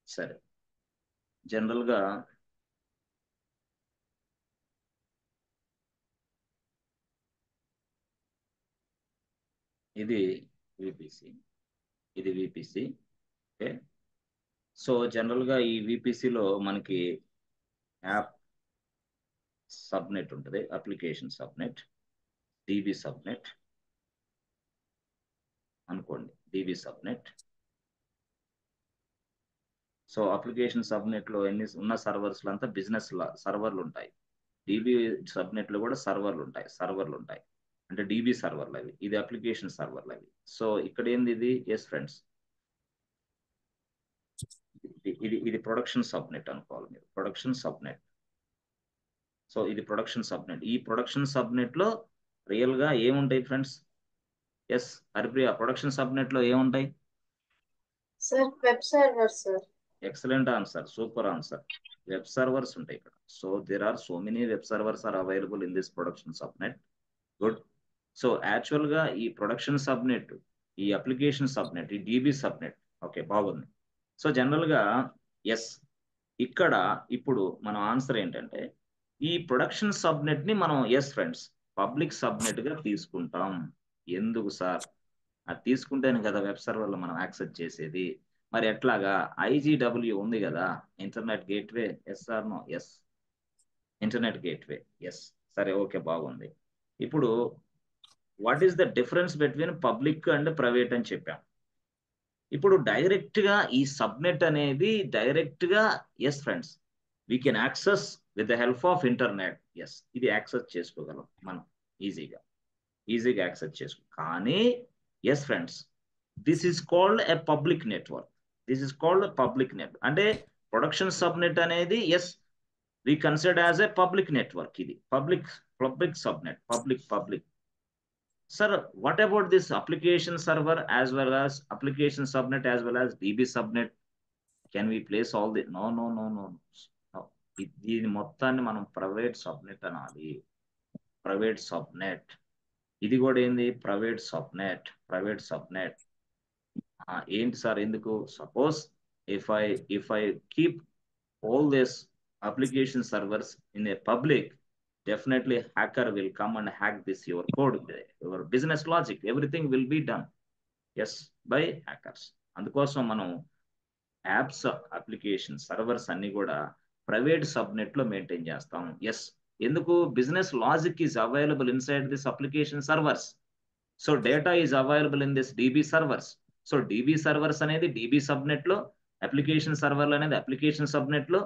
సరే, జనరల్ గా ఇది విపిసి, ఇది విపిసి. ఓకే, సో జనరల్ గా ఈ విపిసిలో మనకి యాప్ సబ్నెట్ ఉంటుంది, అప్లికేషన్ సబ్నెట్, డిబి సబ్నెట్ అనుకోండి, dB subnet. So application subnet లో ఎన్ని ఉన్న సర్వర్స్ అంతా బిజినెస్ సర్వర్లు ఉంటాయి. డిబి సబ్నెట్ లో కూడా సర్వర్లు ఉంటాయి. అంటే డిబి సర్వర్లు అవి, ఇది అప్లికేషన్ సర్వర్లు అవి. సో ఇక్కడ ఏంది ఇది? ఎస్ ఫ్రెండ్స్, ఇది ప్రొడక్షన్ సబ్నెట్ అనుకోవాలి మీరు, ప్రొడక్షన్ సబ్నెట్. సో ఇది ప్రొడక్షన్ సబ్నెట్. ఈ ప్రొడక్షన్ సబ్నెట్ లో రియల్ గా ఏముంటాయి friends? Yes Haripriya, production subnet లో ఏముంటాయి? Sir web server sir. Excellent answer, super answer. Web servers ఉంటాయి ఇక్కడ. So there are so many web servers are available in this production subnet. Good. So actual గా ఈ production subnet, ఈ application subnet, ఈ DB subnet, okay బాగుంది. So general గా yes, ఇక్కడ ఇప్పుడు మన ఆన్సర్ ఏంటంటే ఈ ప్రొడక్షన్ సబ్నెట్ ని మనం ఎస్ ఫ్రెండ్స్ పబ్లిక్ సబ్నెట్ గా తీసుకుంటాం. ఎందుకు సార్? అది తీసుకుంటేనే కదా వెబ్ సర్వర్ లో మనం యాక్సెస్ చేసేది. మరి ఎట్లాగా? IGW ఉంది కదా, internet gateway. Yes or no? Yes, internet gateway. Yes, సరే ఓకే బాగుంది. ఇప్పుడు what is the difference between public and private అని చెప్పాం. ఇప్పుడు డైరెక్ట్ గా ఈ సబ్నెట్ అనేది డైరెక్ట్ గా yes friends we can access with the help of internet. Yes, ఇది యాక్సెస్ చేసుకోగలం మనం ఈజీగా యాక్సెస్ చేసుకో. కానీ yes friends, this is called a public network. అంటే ప్రొడక్షన్ సబ్నెట్ అనేది yes we consider as a public network. ఇది public subnet, public. Sir, what about this application server as well as application subnet as well as DB subnet? Can we place all the? No. దీని మొత్తాన్ని మనం private subnet అనాలి. Private subnet. ఇది కూడా ఏంది? Private subnet. ఏంటి sir ఎందుకు? Suppose if I keep all this application servers in a public, definitely hacker will come and hack this your code, your business logic, everything will be done yes by hackers. అందుకోసం మనం apps, application servers అన్ని కూడా private subnet లో maintain చేస్తాం. Yes, ఎందుకు? Business logic is available inside this application servers. So data is available in this dB servers. So dB servers అనేది dB subnet లో, application సర్వర్లు అనేది అప్లికేషన్ సబ్నెట్ లో,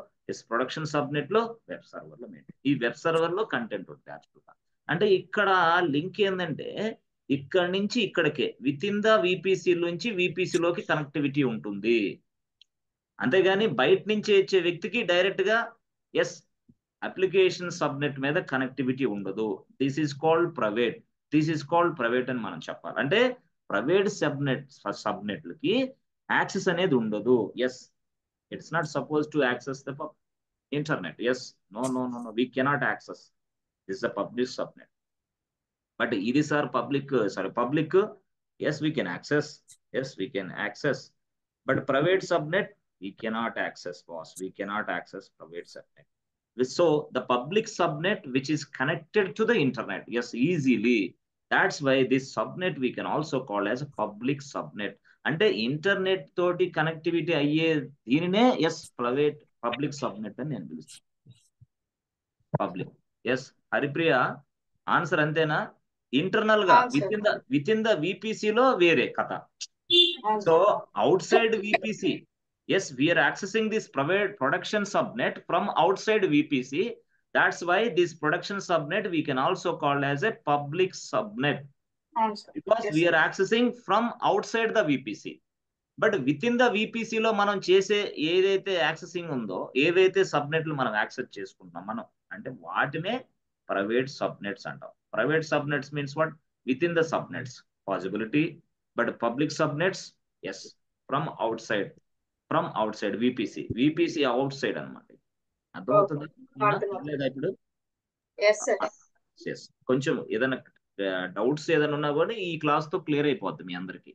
ప్రొడక్షన్ సబ్నెట్ లో, వెబ్ సర్వర్ లో మెయింటైన్. ఈ వెబ్ సర్వర్ లో content ఉంటుంది యాక్చువల్గా. అంటే ఇక్కడ లింక్ ఏంటంటే ఇక్కడ నుంచి ఇక్కడికే విత్ ఇన్ ద విపిసి నుంచి విపిసిలోకి కనెక్టివిటీ ఉంటుంది. అంతేగాని బయట నుంచి వచ్చే వ్యక్తికి డైరెక్ట్ గా ఎస్ అప్లికేషన్ సబ్నెట్ మీద కనెక్టివిటీ ఉండదు. దిస్ ఈస్ కాల్డ్ ప్రైవేట్ అని మనం చెప్పాలి. అంటే ప్రైవేట్ సబ్నెట్లకి యాక్సెస్ అనేది ఉండదు. Yes, it's not suppose to access the internet. Yes, no, we cannot access. This is a public subnet. But these are public. Yes, we can access. But private subnet we cannot access, boss. We cannot access private subnet. So the public subnet which is connected to the internet, yes, easily. That's why this subnet we can also call as a public subnet. అంటే internet తోటి connectivity అయ్యే దీనినే yes public subnet అని నేను పిలుస్తాను. Public. Yes Haripriya, answer అంతేనా? Internal గా with in the VPC లో వేరే కథ. So out side VPC, yes, we are accessing this private production subnet from outside VPC. That's why this production subnet we can also call as a public subnet, because we are accessing from outside the VPC. But within the VPC లో మనం చేసే ఏదైతే accessing ఉందో, ఏవైతే సబ్నెట్లు మనం access చేసుకుంటున్నాం మనం, అంటే వాటినే ప్రైవేట్ సబ్నెట్స్ అంటాం. Private subnets means what? Within the subnets possibility. But public subnets yes from outside VPC outside అనమాట. అర్థమవుతుందా ఇప్పుడు? కొంచెం ఏదైనా డౌట్స్ ఏదైనా ఉన్నా కూడా ఈ క్లాస్ తో క్లియర్ అయిపోద్ది మీ అందరికి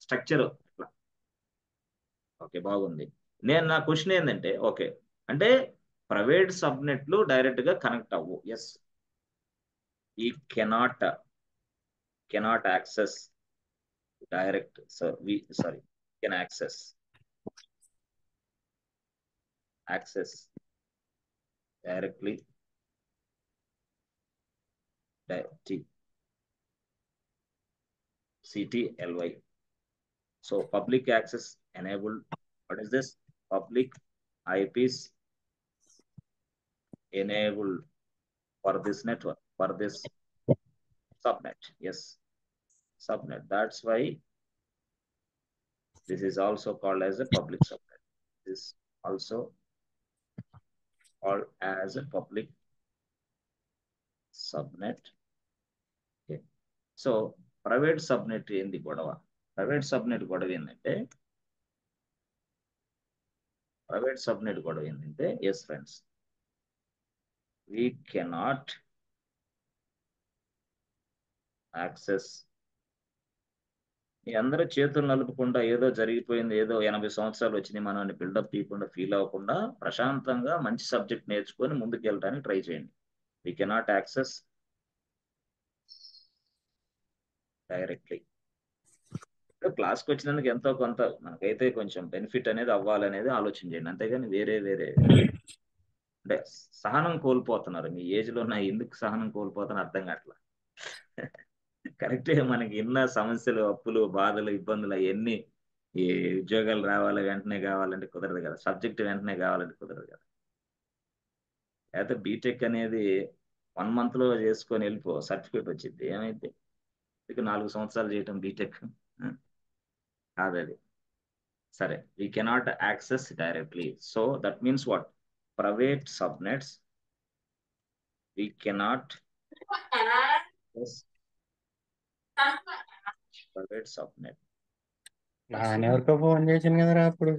స్ట్రక్చర్. ఓకే బాగుంది. నా క్వశ్చన్ ఏంటంటే, ఓకే అంటే ప్రైవేట్ సబ్నెట్లు డైరెక్ట్ గా కనెక్ట్ అవ్వు. ఎస్, ఈ cannot access direct. Can access directly CTLY. So public access enabled. What is this? public IPs enabled for this network, for this subnet. Yes, subnet. That's why this is also called as a public subnet. This is also called as a public subnet. Okay. So private subnet ఏంది గొడవ? Private subnet గొడవ ఏంటంటే yes friends, we cannot access. మీ అందరూ చేతులు నలుపుకుండా ఏదో జరిగిపోయింది, ఏదో 80 సంవత్సరాలు వచ్చినాయి మనం బిల్డప్ తీయకుండా ఫీల్ అవ్వకుండా ప్రశాంతంగా మంచి సబ్జెక్ట్ నేర్చుకొని ముందుకు వెళ్ళడానికి ట్రై చేయండి. We cannot access directly. క్లాస్కి వచ్చినందుకు ఎంతో కొంత మనకైతే కొంచెం బెనిఫిట్ అనేది అవ్వాలనేది ఆలోచన చేయండి, అంతేగాని వేరే అంటే సహనం కోల్పోతున్నారు. మీ ఏజ్ లో నా ఎందుకు సహనం కోల్పోతాను అర్థం కావట్లా. కరెక్టే, మనకి ఎన్న సమస్యలు, అప్పులు, బాధలు, ఇబ్బందులు అవన్నీ ఈ ఉద్యోగాలు రావాలి వెంటనే కావాలంటే కుదరదు కదా, సబ్జెక్ట్ వెంటనే కావాలంటే కుదరదు కదా. అయితే బీటెక్ అనేది 1 month లో చేసుకొని వెళ్ళిపో, సర్టిఫికేట్ వచ్చింది, ఏమైతే ఇక 4 సంవత్సరాలు చేయటం బీటెక్ కాదది. సరే, we cannot access directly, so that means what? Private subnets we cannot access. Private subnet. ఎవరికో ఫోన్ చేసింది కదరా అప్పుడు.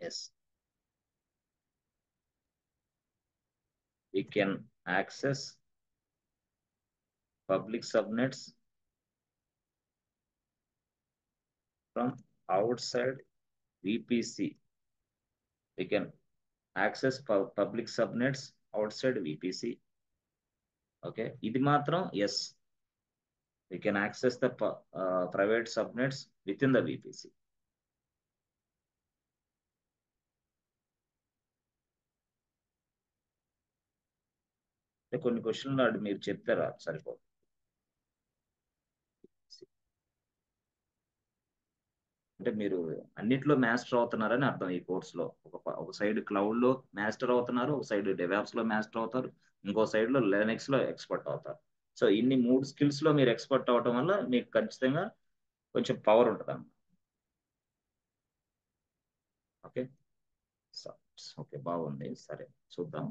Yes, we can access public subnets from outside VPC. We can access public subnets outside VPC. Okay, ఇది మాత్రం yes, we can access the private subnets within the VPC. కొన్ని క్వశ్చన్లు అటు మీరు చెప్తారా సరిపో. అంటే మీరు అన్నిట్లో మాస్టర్ అవుతున్నారని అర్థం ఈ కోర్సులో. ఒక సైడ్ క్లౌడ్ లో మాస్టర్ అవుతున్నారు, ఒక సైడ్ డెవాప్స్ లో మాస్టర్ అవుతారు, ఇంకో సైడ్ లో లెనెక్స్ లో ఎక్స్పర్ట్ అవుతారు. సో ఇన్ని 3 స్కిల్స్ లో మీరు ఎక్స్పర్ట్ అవటం వల్ల మీకు ఖచ్చితంగా కొంచెం పవర్ ఉంటుంది అన్నమాట. ఓకే, ఓకే, బాగుంది. సరే, చూద్దాం.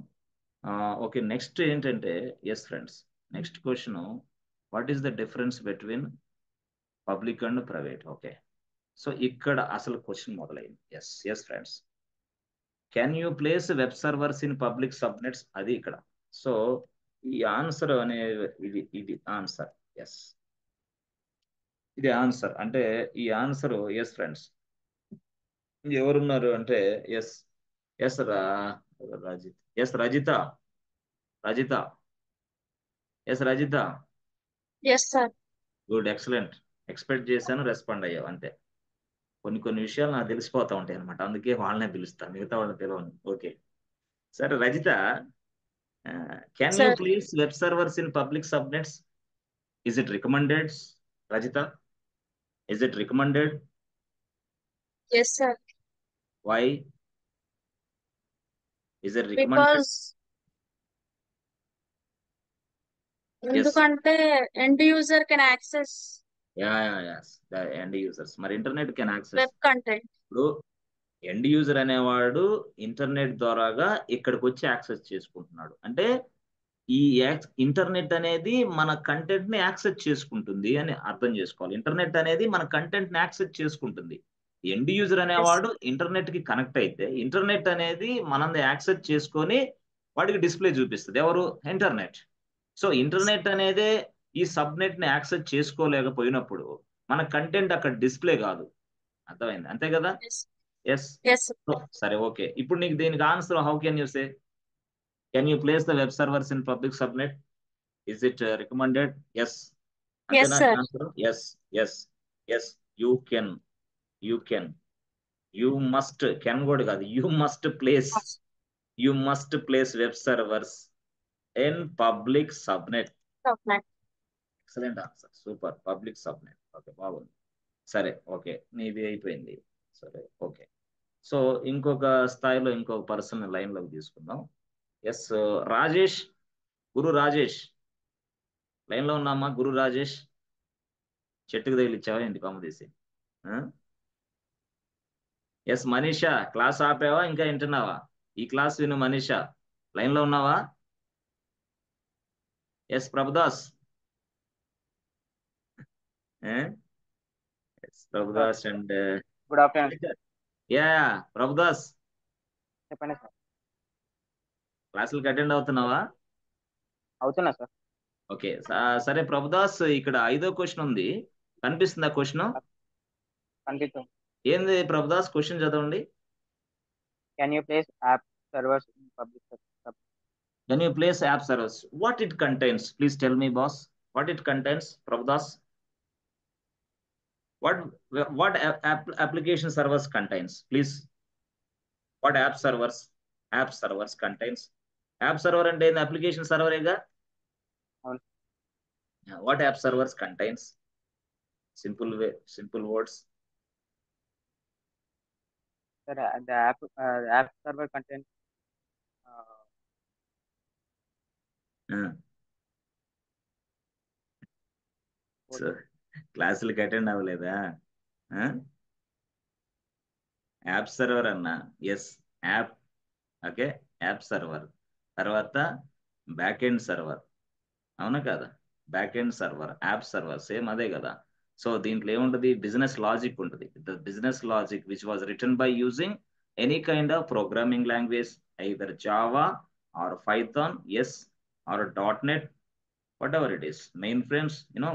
ఓకే, నెక్స్ట్ ఏంటంటే yes friends, next question, what is the difference between public and private? Okay, so ఇక్కడ అసలు క్వశ్చన్ మొదలైంది. Yes friends, can you place web servers in public subnets? అది ఇక్కడ. సో ఈ ఆన్సర్ అనే ఇది ఆన్సర్. ఎస్, ఇది ఆన్సర్. అంటే ఈ ఆన్సర్ ఎస్ ఫ్రెండ్స్, ఎవరున్నారు అంటే yes Rajitha. Yes Rajitha, yes Rajitha. Yes sir. Good, excellent. Expect చేశాను, రెస్పాండ్ అయ్యావు అంతే. కొన్ని విషయాలు నాకు తెలిసిపోతా ఉంటాయి అనమాట, అందుకే వాళ్ళనే పిలుస్తాను, మిగతా వాళ్ళని పిలవను. ఓకే, సరే Rajitha, can you please web servers in public subnets? Is it recommended? Rajitha, is it recommended? Yes sir. Why is it recommended? ఎందుకంటే end user can access the end users. మరి internet can access web content. ఇప్పుడు end user అనేవాడు internet ద్వారాగా ఇక్కడికి వచ్చి access చేసుకుంటున్నాడు. అంటే ఈ ఇంటర్నెట్ అనేది మన కంటెంట్ ని యాక్సెస్ చేసుకుంటుంది అని అర్థం చేసుకోవాలి. ఇంటర్నెట్ అనేది మన కంటెంట్ ని యాక్సెస్ చేసుకుంటుంది. ఎండ్ యూజర్ అనేవాడు ఇంటర్నెట్ కి కనెక్ట్ అయితే ఇంటర్నెట్ అనేది మనల్ని యాక్సెస్ చేసుకొని వాడికి డిస్ప్లే చూపిస్తుంది. ఎవరు? ఇంటర్నెట్. సో ఇంటర్నెట్ అనేది ఈ సబ్నెట్ ని యాక్సెస్ చేసుకోలేకపోయినప్పుడు మన కంటెంట్ అక్కడ డిస్ప్లే కాదు. అర్థమైంది, అంతే కదా? ఎస్, సరే, ఓకే. ఇప్పుడు నీకు దీనికి answer, how can you say can you place the web servers in public subnet? Is it recommended? Yes అంతేనా answer? Yes, you can, you must, can కూడా కాదు, you must place web servers in public subnet. Excellent answer, super. Public subnet. Okay, బాగుంది. సరే okay, నీది అయిపోయింది. సరే okay. So ఇంకొక స్థాయిలో ఇంకొక పర్సన్ లైన్లోకి తీసుకుందాం. ఎస్ రాజేష్, గురు రాజేష్ లైన్లో ఉన్నామా? గురు రాజేష్, చెట్టుకు తగిలిచ్చావా ఏంటి కొమ్మ తీసి? ఎస్ మనీషా, క్లాస్ ఆపావా ఇంకా వింటున్నావా? ఈ క్లాస్ విను మనీషా, లైన్లో ఉన్నావా? Yes Prabhudas, Prabhudas and good afternoon. Yeah Prabhudas, చెప్పండి సార్. క్లాసులకు అటెండ్ అవుతున్నావా? అవుతున్నా సార్. ఓకే సరే ప్రభుదాస్, ఇక్కడ 5వ క్వశ్చన్ ఉంది, కనిపిస్తుందా క్వశ్చన్? కనిపిస్తుంది. ఏంది ప్రభుదాస్, క్వశ్చన్ చదవండి. Can you place app servers in public sub? Can you place app servers? What it contains? Please tell me, boss. What it contains, Prabhudas? What application servers contains? Please. What app servers? App servers contains. App server and then application server ega. What app servers contains? Simple way, simple words. Sir, the app server contains. So, క్లాసులకు attend అవ్వలేదా? App server అన్నా, yes app, okay app server. తర్వాత back end server, అవునా కదా? Back end server, app server same అదే కదా. So దీంట్లో ఏముంటుంది? బిజినెస్ లాజిక్ ఉంటుంది. The business logic which was written by using any kind of programming language, either Java or Python, yes, or .NET, whatever it is, mainframes,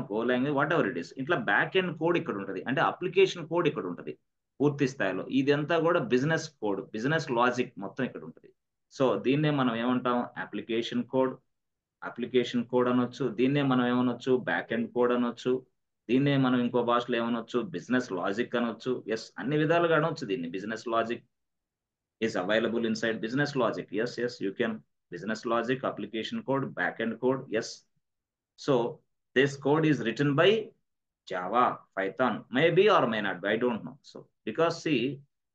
Go language, whatever it is. ఇట్లా back end code ఇక్కడ ఉంటుంది, అంటే application code ఇక్కడ ఉంటుంది పూర్తి స్థాయిలో. ఇదంతా కూడా బిజినెస్ కోడ్, బిజినెస్ లాజిక్ మొత్తం ఇక్కడ ఉంటుంది. సో దీన్నే మనం ఏమంటాం? అప్లికేషన్ కోడ్, అప్లికేషన్ కోడ్ అనొచ్చు. దీన్నే మనం ఏమనొచ్చు? బ్యాక్ ఎండ్ కోడ్ అనొచ్చు. దీన్నే మనం ఇంకో భాషలో ఏమనొచ్చు? బిజినెస్ లాజిక్ అనొచ్చు. ఎస్, అన్ని విధాలుగా అనొచ్చు దీన్ని. Business logic is available inside business logic. Yes, you can. Business logic, application code, backend code, yes. So this code is written by Java, Python, maybe or may not be, I don't know. So because see,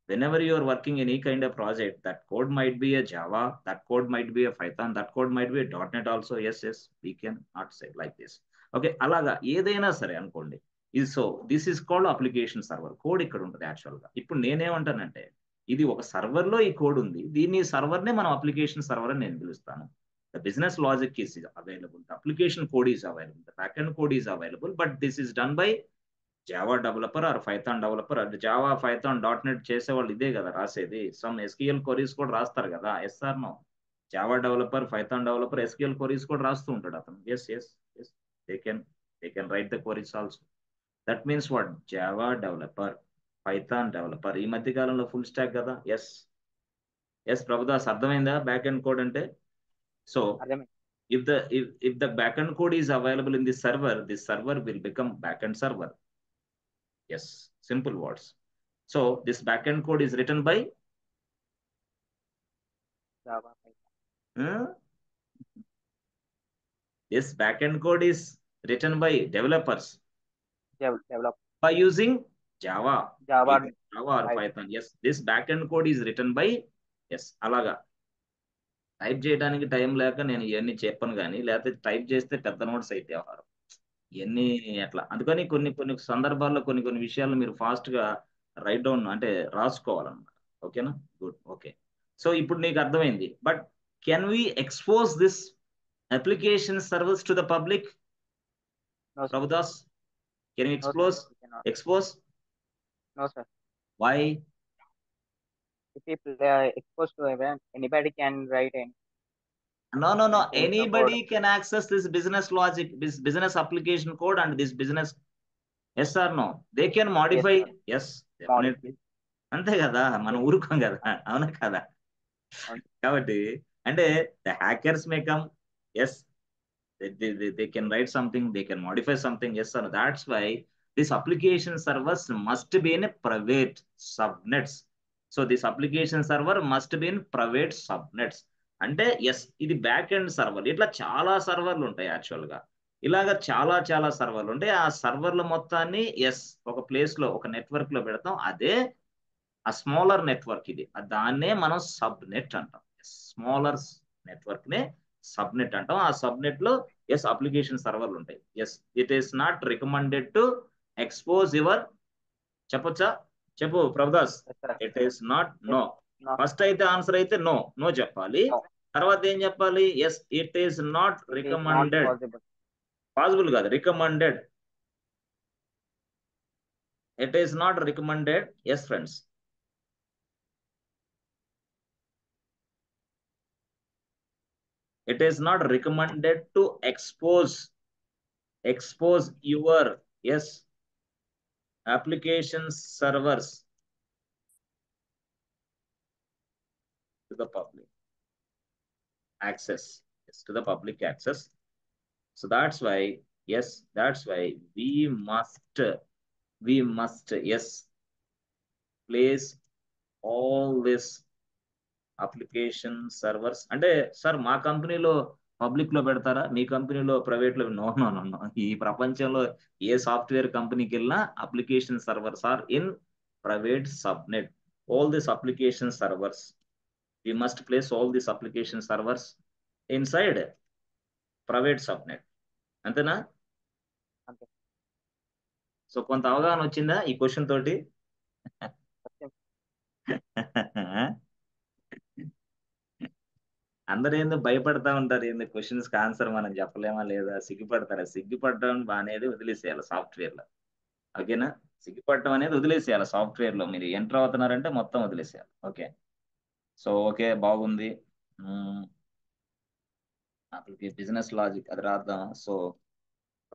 whenever you are working any kind of project, that code might be a Java, that code might be a Python, that code might be a .NET also. Yes, we can not say like this. Okay, అలాగా ఏదైనా సరే అనుకోండి. So this is called application server. Code ఇక్కడ ఉంటుంది యాక్చువల్గా. ఇప్పుడు నేనేమంటానంటే, ఇది ఒక సర్వర్ లో ఈ కోడ్ ఉంది, దీన్ని సర్వర్ నే మనం అప్లికేషన్ సర్వర్ అని నేను పిలుస్తాను. The business logic is available, the application code is available, the back end code is available, but this is done by Java developer are Python developer. అది జావా, పైథాన్, .NET చేసేవాళ్ళు ఇదే కదా రాసేది. Some SQL queries కూడా రాస్తారు కదా. Yes or no? Java developer, Python developer SQL queries కూడా రాస్తూ ఉంటాడు అతను. Yes they can write the queries also. That means what? Java developer, Python developer. ఈ మధ్య కాలంలో ఫుల్ స్టాక్ కదా. ఎస్ ప్రభుదాస్, అర్థమైందా బ్యాక్ ఎండ్ కోడ్ అంటే? So if the backend code is available in this server will become backend server. Yes, simple words. So this backend code is written by Java. This backend code is written by developers by using Java or Python. Yes, this backend code is written by, yes, అలాగా type చేయడానికి time లేక నేను ఇవన్నీ చెప్పను, కానీ లేకపోతే type చేస్తే పెద్ద నోట్స్ అయితే వ్యవహారం ఇవన్నీ అట్లా. అందుకని కొన్ని సందర్భాల్లో కొన్ని విషయాలు మీరు ఫాస్ట్ గా రైట్ డౌన్ అంటే రాసుకోవాలన్నమాట. ఓకేనా? Good, okay. సో ఇప్పుడు నీకు అర్థమైంది. But can we expose this application service to the public? Prabhudas, can you expose? No, sir. Why? If exposed to everyone, anybody can write any. No. Anybody can access this business logic, this business application code and this business. Yes or no? They can modify. Yes, definitely. అంతే కదా, మనం ఊరుకోం కదా, అవునా కదా? కాబట్టి అంటే the hackers may come. Yes, they can write something, they can modify something. Yes or no? That's why this application servers must be in a private subnets. So this application server must be in private subnets. అంటే yes, ఇది back end server. ఇట్లా చాలా సర్వర్లు ఉంటాయి actual గా. ఇలాగా చాలా చాలా సర్వర్లు ఉంటాయి. ఆ సర్వర్ల మొత్తాన్ని ఒక ప్లేస్ లో ఒక నెట్వర్క్ లో పెడతాం. అదే ఆ స్మాలర్ నెట్వర్క్ ఇది. దాన్నే మనం సబ్ నెట్ అంటాం. స్మాలర్ నెట్వర్క్ నే సబ్ నెట్ అంటాం. ఆ సబ్ నెట్ లో అప్లికేషన్ సర్వర్లు ఉంటాయి. It is not recommended to expose your, చెప్పొచ్చా? చెప్పు Prabhudas. Yes, sir. It is not, Yes, no. no, first అయితే ఆన్సర్ అయితే నో, నో చెప్పాలి. no. తర్వాత ఏం చెప్పాలి? It is not It is not recommended. possible. Possible కాదు, recommended. It is not recommended. Yes friends, it is not recommended to expose your application servers to the public access. To the public access. So that's why we must place all this application servers. అంటే sir మా కంపెనీలో public లో పెడతారా, మీ కంపెనీలో private లో? No no no. ఈ ప్రపంచంలో ఏ సాఫ్ట్వేర్ కంపెనీకి వెళ్ళినా application servers are in private subnet. All this application servers, we must place all this application servers inside private subnet. అంతేనా? అంతే. సో కొంత అవగాహన వచ్చిందా ఈ క్వశ్చన్ తోటి? అందరూ ఏందో భయపడతా ఉంటారు, ఏంది క్వశ్చన్స్ కి ఆన్సర్ మనం చెప్పలేమా లేదా, సిగ్గుపడతారా? సిగ్గుపడటం అనేది వదిలేసేయాలి సాఫ్ట్వేర్ లో. ఓకేనా? సిగ్గుపడటం అనేది వదిలేసేయాలి సాఫ్ట్వేర్ లో. మీరు ఎంటర్ అవుతున్నారంటే మొత్తం వదిలేసేయాలి. ఓకే. సో ఓకే, బాగుంది. బిజినెస్ లాజిక్ అది రాద్దాం. సో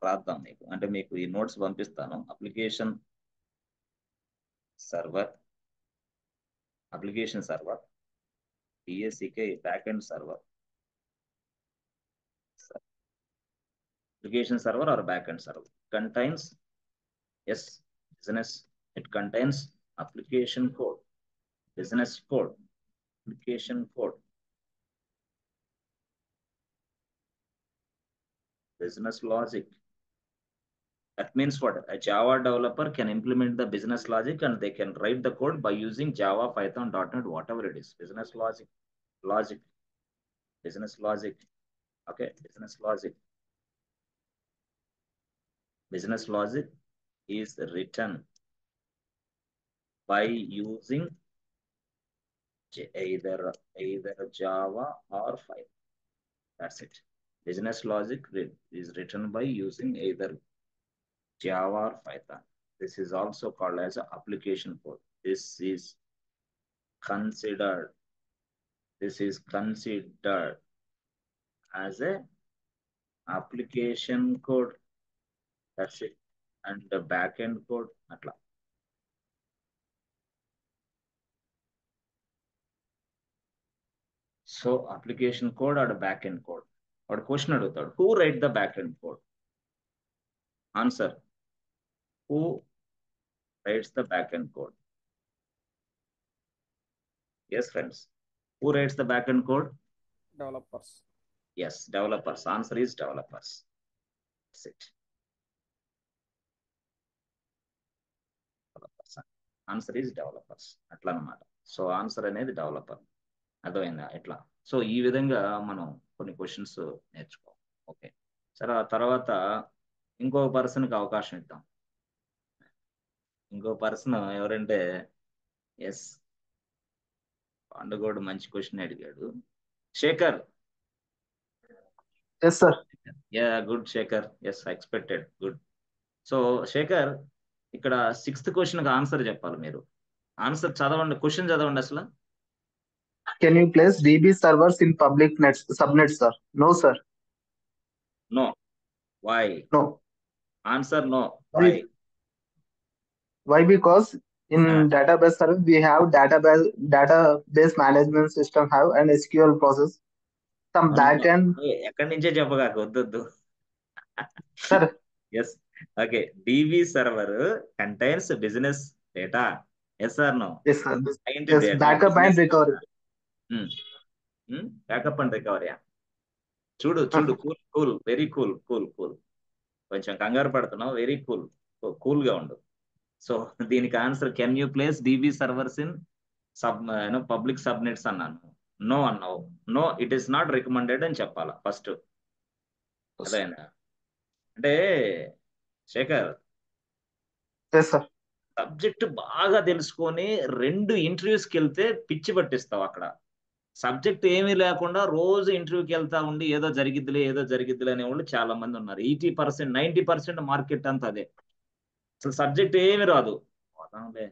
రాద్దాం మీకు, అంటే మీకు ఈ నోట్స్ పంపిస్తాను. Application server BACK backend server. Application server or backend server contains business. It contains application code, business code, application code, business logic. That means what? A Java developer can implement the business logic and they can write the code by using Java, Python, .NET, whatever it is. Business logic, business logic. Okay, business logic. Business logic is written by using either Java or Python. That's it. Business logic is written by using either Java or Python. This is also called as an application code. This is considered as a application code. That's it. And the backend code atla. So application code or the backend code. Or question adutadu, who write the backend code? Answer. Who writes the backend code? Yes, friends. Who writes the backend code? Developers. Yes, developers. Answer is developers. That's it. Answer is developers. అట్లా అనమాట. So answer అనేది developer. అర్థమైందా? ఎట్లా? So ఈ విధంగా మనం కొన్ని questions నేర్చుకోవాలి. ఓకే. సరే, ఆ తర్వాత ఇంకో పర్సన్కి అవకాశం ఇద్దాం. ఇంకో పర్సన్ ఎవరంటే పండుగోడు మంచి క్వశ్చన్ అడిగాడు. Sekhar. Yes sir. Yeah, good Sekhar. Yes, expected. Good. So Sekhar, ఇక్కడ 6th క్వశ్చన్ ఆన్సర్ చెప్పాలి మీరు. ఆన్సర్ చదవండి, క్వశ్చన్ చదవండి అసలు. Can you place DB servers in public nets subnet sir? No sir. No. Why? No. Answer no. Why? Why? Because in database service we have database management system have an SQL process. Some backend. ఎక్కడి నుంచే చెప్పగా వద్దొద్దు. Sir. Yes. Okay. DB server contains business data. Yes or no? Yes sir. Yes, backup and recovery. Backup and recovery. చూడు, cool, very cool. కొంచెం కంగారు పడుతున్నావు, very కూల్గా ఉండు. సో దీనికి answer, can you place DB servers in public subnets అన్నాను. No అన్నావు. No, it is not recommended అని చెప్పాలా ఫస్ట్. అదేనా అంటే శేఖర్, ఎస్ సార్. సబ్జెక్ట్ బాగా తెలుసుకొని 2 ఇంటర్వ్యూస్కి వెళ్తే పిచ్చి పట్టిస్తావు అక్కడ. సబ్జెక్ట్ ఏమీ లేకుండా రోజు ఇంటర్వ్యూకి వెళ్తా ఉండి ఏదో జరిగిద్దిలే అనేవాళ్ళు చాలా మంది ఉన్నారు. 80% 90% మార్కెట్ అంతా అదే. అసలు సబ్జెక్ట్ ఏమి రాదు, పోతాంలే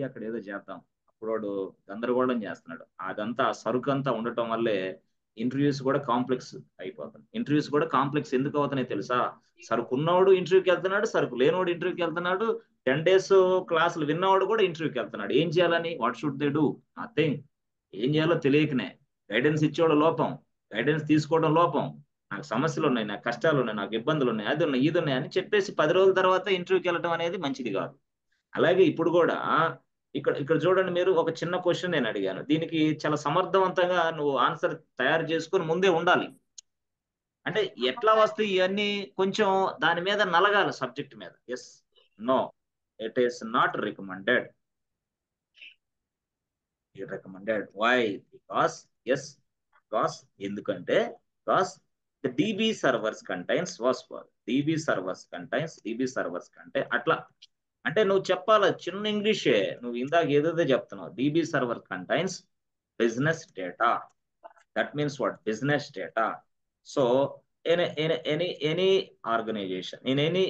అక్కడ ఏదో చేద్దాం, అప్పుడు గందరగోళం చేస్తున్నాడు. అదంతా సరుకు అంతా ఉండటం వల్లే ఇంటర్వ్యూస్ కూడా కాంప్లెక్స్ అయిపోతుంది. ఇంటర్వ్యూస్ కూడా కాంప్లెక్స్ ఎందుకు అవుతున్నాయి తెలుసా? సరుకు ఉన్నవాడు ఇంటర్వ్యూకి వెళ్తున్నాడు, సరుకు లేనివాడు ఇంటర్వ్యూకి వెళ్తున్నాడు, 10 days క్లాసులు విన్నవాడు కూడా ఇంటర్వ్యూకి వెళ్తున్నాడు. ఏం చేయాలని? What should they do? Nothing. ఏం చేయాలో తెలియకనే, గైడెన్స్ ఇచ్చేవాడు లోపం, గైడెన్స్ తీసుకోవడం లోపం, నాకు సమస్యలు ఉన్నాయి, నాకు కష్టాలు ఉన్నాయి, నాకు ఇబ్బందులు ఉన్నాయి, అది ఉన్నాయి, ఇది ఉన్నాయి అని చెప్పేసి 10 రోజుల తర్వాత ఇంటర్వ్యూకి వెళ్ళడం అనేది మంచిది కాదు. అలాగే ఇప్పుడు కూడా ఇక్కడ చూడండి, మీరు ఒక చిన్న క్వశ్చన్ నేను అడిగాను, దీనికి చాలా సమర్థవంతంగా నువ్వు ఆన్సర్ తయారు చేసుకొని ముందే ఉండాలి. అంటే ఎట్లా వస్తాయి ఇవన్నీ? కొంచెం దాని మీద నలగాలి, సబ్జెక్ట్ మీద. Yes, no, it is not recommended. Recommended why? Because yes, because ఎందుకంటే the DB servers contains DB servers కంటే అట్లా అంటే నువ్వు చెప్పాల చిన్న ఇంగ్లీషే. నువ్వు ఇందాక ఏదైతే చెప్తున్నావు, DB server contains business data. That means what? Business data. So in any organization, any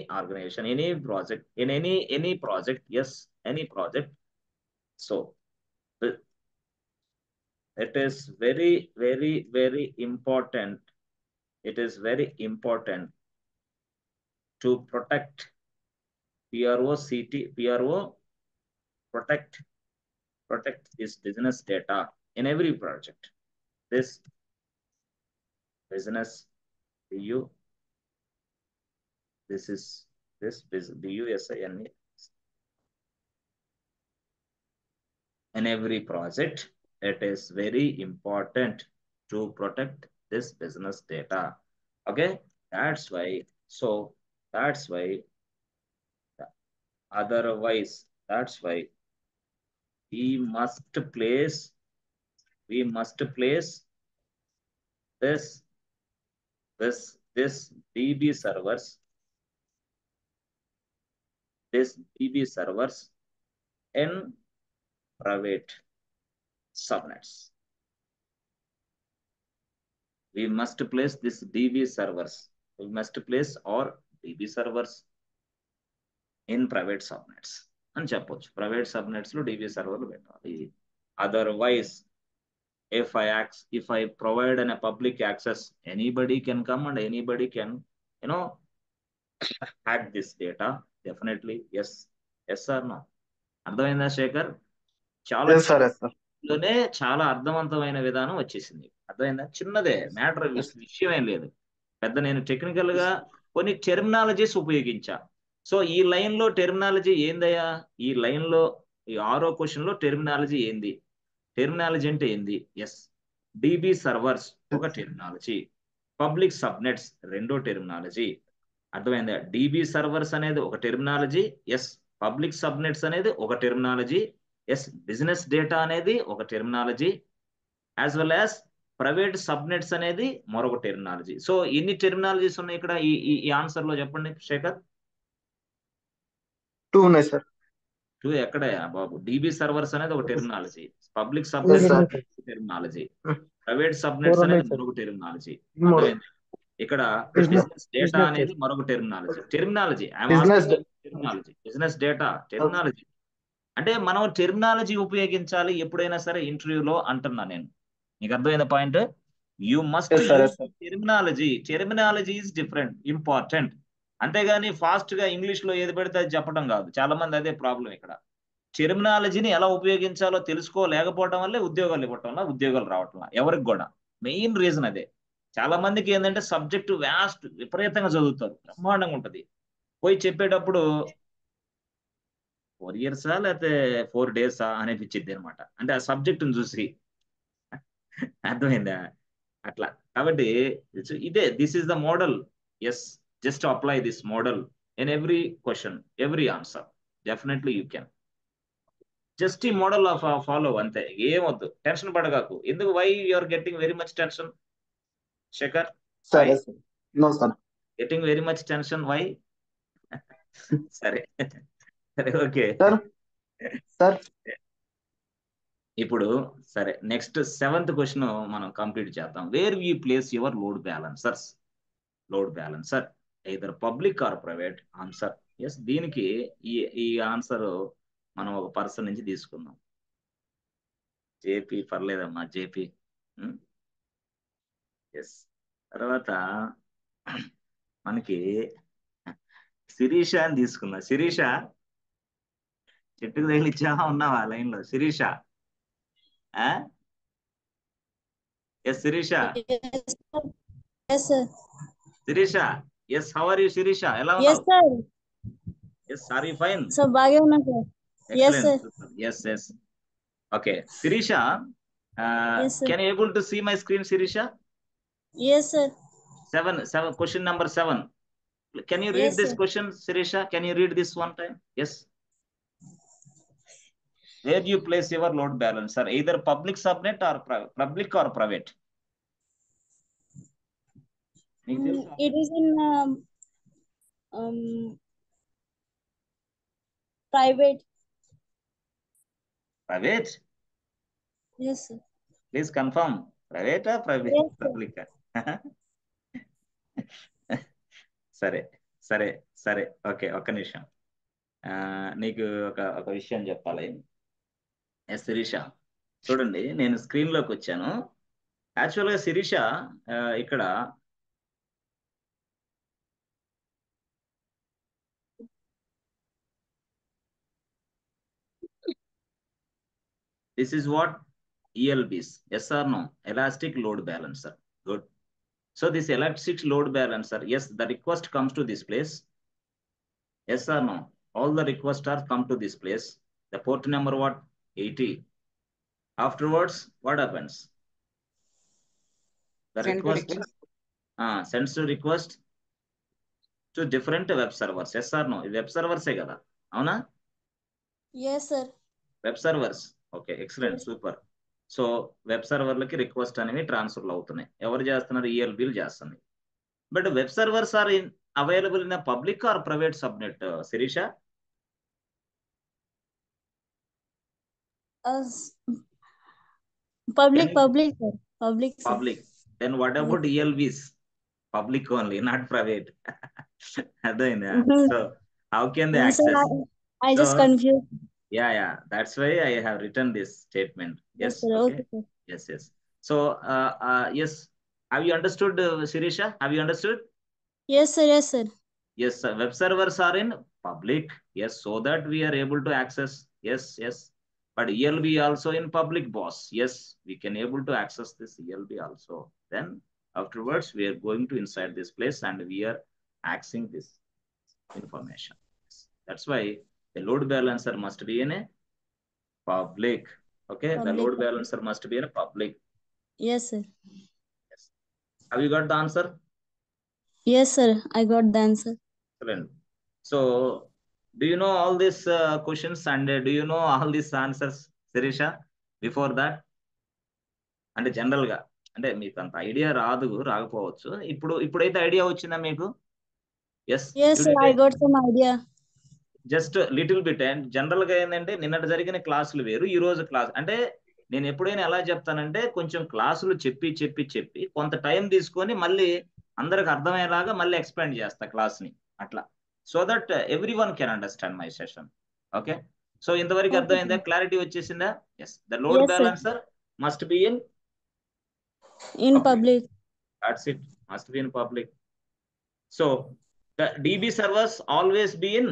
project, in any project, yes, any project. So it is very, very, very important. It is very important to protect PRO protect this business data in every project. This business BU, this is this BUSIN. In every project, it is very important to protect this business data. Okay, that's why. So that's why. Otherwise, that's why we must place this DB servers, in private subnets. We must place this DB servers. We must place our DB servers in private subnets. అని చెప్పొచ్చు. Private subnets లో DB సర్వర్లు పెట్టాలి. Otherwise, if I provide a public access, anybody can come and anybody can, hack this data. Definitely, yes or no? అర్థమైందా శేఖర్? చాలా అర్థవంతమైన విధానం వచ్చేసింది. అర్థమైందా? చిన్నదే మ్యాటర్, విషయం ఏం లేదు పెద్ద. నేను టెక్నికల్ గా కొన్ని టెర్మినాలజీస్ ఉపయోగించా. సో ఈ లైన్ లో టెర్మినాలజీ ఏందయ్యా? ఈ లైన్ లో ఈ 6వ క్వశ్చన్ లో టెర్మినాలజీ ఏంది? టెర్మినాలజీ అంటే ఏంది? ఎస్, DB సర్వర్స్ ఒక టెర్మినాలజీ, పబ్లిక్ సబ్నెట్స్ రెండో టెర్మినాలజీ. అర్థమైందా? DB సర్వర్స్ అనేది ఒక టెర్మినాలజీ, ఎస్. పబ్లిక్ సబ్నెట్స్ అనేది ఒక టెర్మినాలజీ, ఎస్. బిజినెస్ డేటా అనేది ఒక terminology, as well as private subnets అనేది మరొక టెర్మినాలజీ. సో ఎన్ని టెర్మినాలజీస్ ఉన్నాయి ఇక్కడ ఈ ఆన్సర్ లో? చెప్పండి శేఖర్. 2 ఉన్నాయి సార్. 2 ఎక్కడయా బాబు? DB సర్వర్స్ అనేది ఒక terminology, public subnets terminology, private subnets అనేది మరొక టెర్మినాలజీ. ఇక్కడ బిజినెస్ డేటా అనేది మరొక టెర్మినాలజీ. Business data terminology. అంటే మనం టెర్మినాలజీ ఉపయోగించాలి ఎప్పుడైనా సరే ఇంటర్వ్యూలో అంటున్నా నేను. నీకు అర్థమైన point? You must terminology is different, important. అంతేగాని ఫాస్ట్ గా ఇంగ్లీష్ లో ఏది పెడితే అది చెప్పడం కాదు. చాలా మంది అదే ప్రాబ్లం ఇక్కడ. టెర్మినాలజీని ఎలా ఉపయోగించాలో తెలుసుకోలేకపోవడం వల్లే ఉద్యోగాలు ఇవ్వటంలా, ఉద్యోగాలు రావటంలా ఎవరికి కూడా. మెయిన్ రీజన్ అదే. చాలా మందికి ఏంటంటే సబ్జెక్టు విపరీతంగా చదువుతారు, బ్రహ్మాండంగా ఉంటది, పోయి చెప్పేటప్పుడు 4 years లేకపోతే 4 days అనిపించింది అనమాట. అంటే ఆ సబ్జెక్టును చూసి. అర్థమైందా? అట్లా. కాబట్టి ఇదే, this is the model. Yes, Just apply this model in every question, every answer. Definitely you can. Just ఈ మోడల్ ఆఫ్ ఫాలో అంతే, ఏమొద్దు, టెన్షన్ పడగాకు. ఎందుకు, why you are getting very much tension Sekhar? Sir, why yes, sir. No, sir. Getting very much tension, why? సరే సరే, okay. Sir, ఇప్పుడు సరే, next 7th question మనం కంప్లీట్ చేద్దాం. Where you place your load balancers? Load balancer either public or private answer. Yes, దీనికి ఈ answer మనం ఒక పర్సన్ నుంచి తీసుకుందాం. JP, పర్లేదమ్మా JP. ఎస్, తర్వాత మనకి శిరీష అని తీసుకుందాం. శిరీష, చెట్టుకు తగిలిచ్చా ఉన్నావా లైన్ లో? Sirisha, yes Sirisha, Yes, sir. Sirisha, yes, how are you Sirisha? ఎలా Yes, ఉన్నావు? sir. Yes, are you fine? So, బాగా ఉన్నా sir. Yes, sir. Yes yes, okay. Sirisha, Yes, sir. can you able to see my screen, Sirisha? Yes, sir. 7, question number 7. Can you read Yes, this sir. question, Sirisha? Can you read this one time? Yes. Where do you place your load balancer? Either public subnet or public or private? It is in private. Private? Yes, sir. Please confirm. Private or private? Yes, sir. Public? సరే సరే సరే, okay. ఒక్క నిమిషం, నీకు ఒక విషయం చెప్పాలి. Yes Sirisha, చూడండి, నేను స్క్రీన్ లోకి వచ్చాను. యాక్చువల్గా శిరీష, ఇక్కడ this is what ELBs, yes or no? Elastic load balancer. Good. So this elastic load balancer, yes, the request comes to this place. Yes or no? All the requests are come to this place. The port number what? 80. Afterwards, what happens? The request sends to request to different web servers. Yes or no? Web servers ఏ కదా, అవునా? Yes, sir. Web servers. Okay, excellent, super. So web సర్వర్లకి request అనేవి ట్రాన్స్ఫర్లు అవుతున్నాయి. ఎవరు చేస్తున్నారు? ELBలు చేస్తుంది. But web servers are available in public or private subnet, Shirisha? Public, sir. Public, sir. Public. Then what about ELBs? Public only, not private. అర్థమైందా? So how can they Sir, access? I just So, confused. yeah, that's why I have written this statement. Yes, Yes, sir. okay. Okay, sir. Yes. So yes, have you understood, Sirisha? Have you understood? Yes, sir. Yes, sir. Yes, web servers are in public. Yes, so that we are able to access. Yes. But ELB also in public, boss. Yes, we can able to access this ELB also. Then afterwards, we are going to inside this place and we are accessing this information. That's why the load balancer must be in a public. Okay, the load balancer must be in a public. Yes, sir. Yes. Have you got the answer? Yes, sir. I got the answer. Excellent. So, do you know all these questions and do you know all these answers, Sirisha? Before that, అంటే general గా, అంటే మీకు అంత idea రాకపోవచ్చు. ఇప్పుడైతే idea వచ్చిందా మీకు? Yes, Yes, sir. I got some idea. Just little bit. And general గా ఏంటంటే, నిన్నటి జరిగిన క్లాసులు వేరు, ఈ రోజు క్లాస్. అంటే నేను ఎప్పుడైనా ఎలా చెప్తానంటే, కొంచెం క్లాసులు చెప్పి కొంత టైం తీసుకొని మళ్ళీ అందరికి అర్థమయ్యేలాగా మళ్ళీ ఎక్స్ప్లెయిన్ చేస్తా క్లాస్ ని, అట్లా. So that everyone can understand my session. Okay, so ఇంతవరకు అర్థమైందా? క్లారిటీ వచ్చేసిందా? Yes, the load balancer must be in public. That's it, must be in public. So the DB servers always be in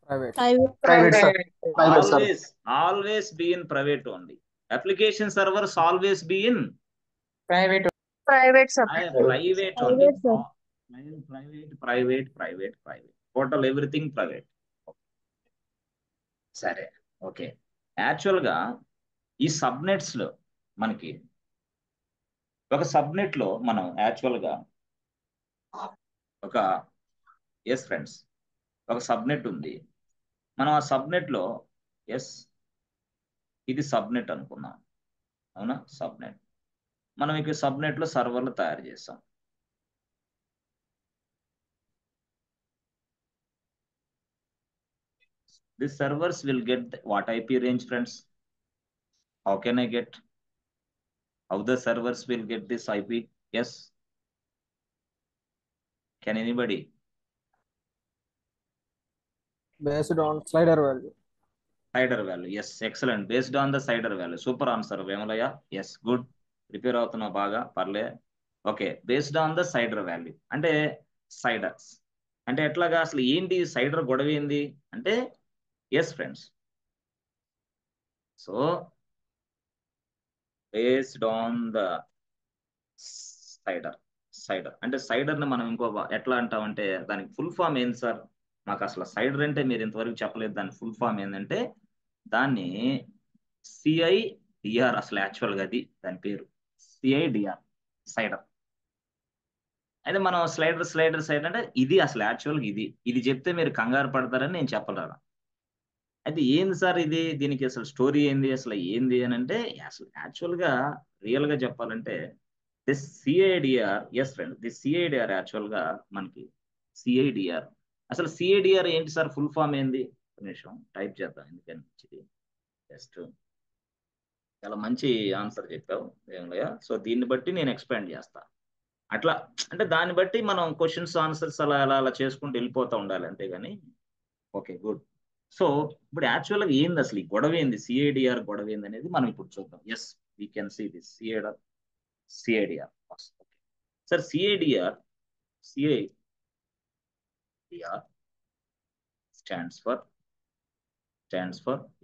Private, sir. Private, sir. always be in private only. Application servers always be in Private, sir. private only. Private, sir. Private. Total everything private. సరే, okay. Actual గా ఈ subnets లో మనకి ఒక subnet లో మనం actual గా ఒక ఎస్ ఫ్రెండ్స్ ఒక సబ్నెట్ ఉంది. మనం ఆ సబ్నెట్ లో ఎస్ ఇది సబ్నెట్ అనుకున్నాం, అవునా? సబ్నెట్ మనం ఇక సబ్నెట్ లో సర్వర్లు తయారు చేస్తాం. These servers will get what IP range, friends? How can I get? How the servers will get this IP? Yes. Can anybody? Based on slider value. Slider value. Yes, excellent. Based on the slider value. Super answer, Vemalaya. Yes, good. Prepare అవుతున్నా బాగా, పర్లే. Okay, based on the cider value అంటే సైడర్స్ అంటే ఎట్లాగా, అసలు ఏంటి cider గొడవ ఏంది అంటే yes friends. So based on the CIDR అంటే సైడర్ ని మనం ఇంకో ఎట్లా అంటామంటే దానికి ఫుల్ ఫామ్ ఏంది సార్? మాకు అసలు సైడర్ అంటే మీరు ఇంతవరకు చెప్పలేదు. దాని ఫుల్ ఫామ్ ఏంటంటే దాన్ని సిఐడిఆర్, అసలు యాక్చువల్ గా అది దాని పేరు సిఐడిఆర్ సైడర్. అయితే మనం స్లైడర్ అంటే ఇది అసలు యాక్చువల్గా ఇది చెప్తే మీరు కంగారు పడతారని నేను చెప్పలేను. అయితే ఏంది సార్ ఇది, దీనికి అసలు స్టోరీ ఏంది, అసలు ఏంది అని అంటే అసలు యాక్చువల్గా రియల్గా చెప్పాలంటే this CIDR, yes friend, this CIDR యాక్చువల్గా మనకి సిఐడిఆర్, అసలు సిఐడిఆర్ ఏంటి సార్? ఫుల్ ఫామ్ ఏంది? నిమిషం టైప్ చేద్దాం, ఎందుకని మంచిది. జస్ట్ చాలా మంచి ఆన్సర్ చెప్పావు ఏమయ్య. సో దీన్ని బట్టి నేను ఎక్స్పాండ్ చేస్తా. అట్లా అంటే దాన్ని బట్టి మనం క్వశ్చన్స్ ఆన్సర్స్ అలా అలా అలా చేసుకుంటూ వెళ్ళిపోతూ ఉండాలి, అంతేగాని. Okay, good. సో ఇప్పుడు యాక్చువల్గా ఏంది అసలు ఈ గొడవ ఏంది, సిఐడిఆర్ గొడవ ఏంది అనేది మనం ఇప్పుడు చూద్దాం. Yes, we can see this CIDR. Sir CIDR stands for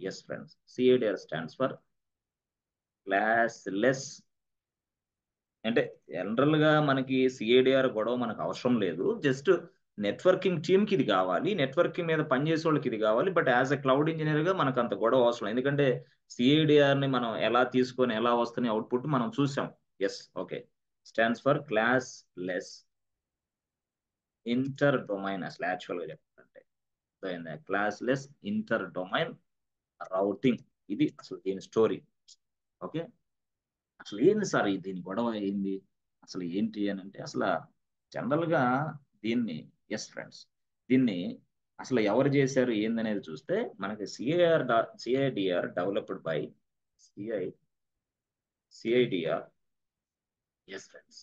yes friends, CIDR stands for classless. అంటే జనరల్ గా మనకి సిఐడిఆర్ గొడవ మనకు అవసరం లేదు. జస్ట్ నెట్వర్కింగ్ టీమ్ కి ఇది కావాలి, నెట్వర్కింగ్ మీద పనిచేసే వాళ్ళకి ఇది కావాలి. But as a cloud engineer గా మనకు అంత గొడవ అవసరం, ఎందుకంటే సిఐడిఆర్ ని మనం ఎలా తీసుకొని ఎలా వస్తుంది అవుట్పుట్ మనం చూసాం. Yes, okay. Stands for classless inter domain, అసలు యాక్చువల్ గా చెప్పాలంటే classless inter domain routing. ఇది అసలు దీని స్టోరీ. ఓకే, అసలు ఏంది సార్ దీని గొడవ ఏంది, అసలు ఏంటి అని అంటే అసలు జనరల్ గా దీన్ని, ఎస్ ఫ్రెండ్స్, దీన్ని అసలు ఎవరు చేశారు ఏందనేది చూస్తే మనకి CIDR developed by CIDR, yes friends,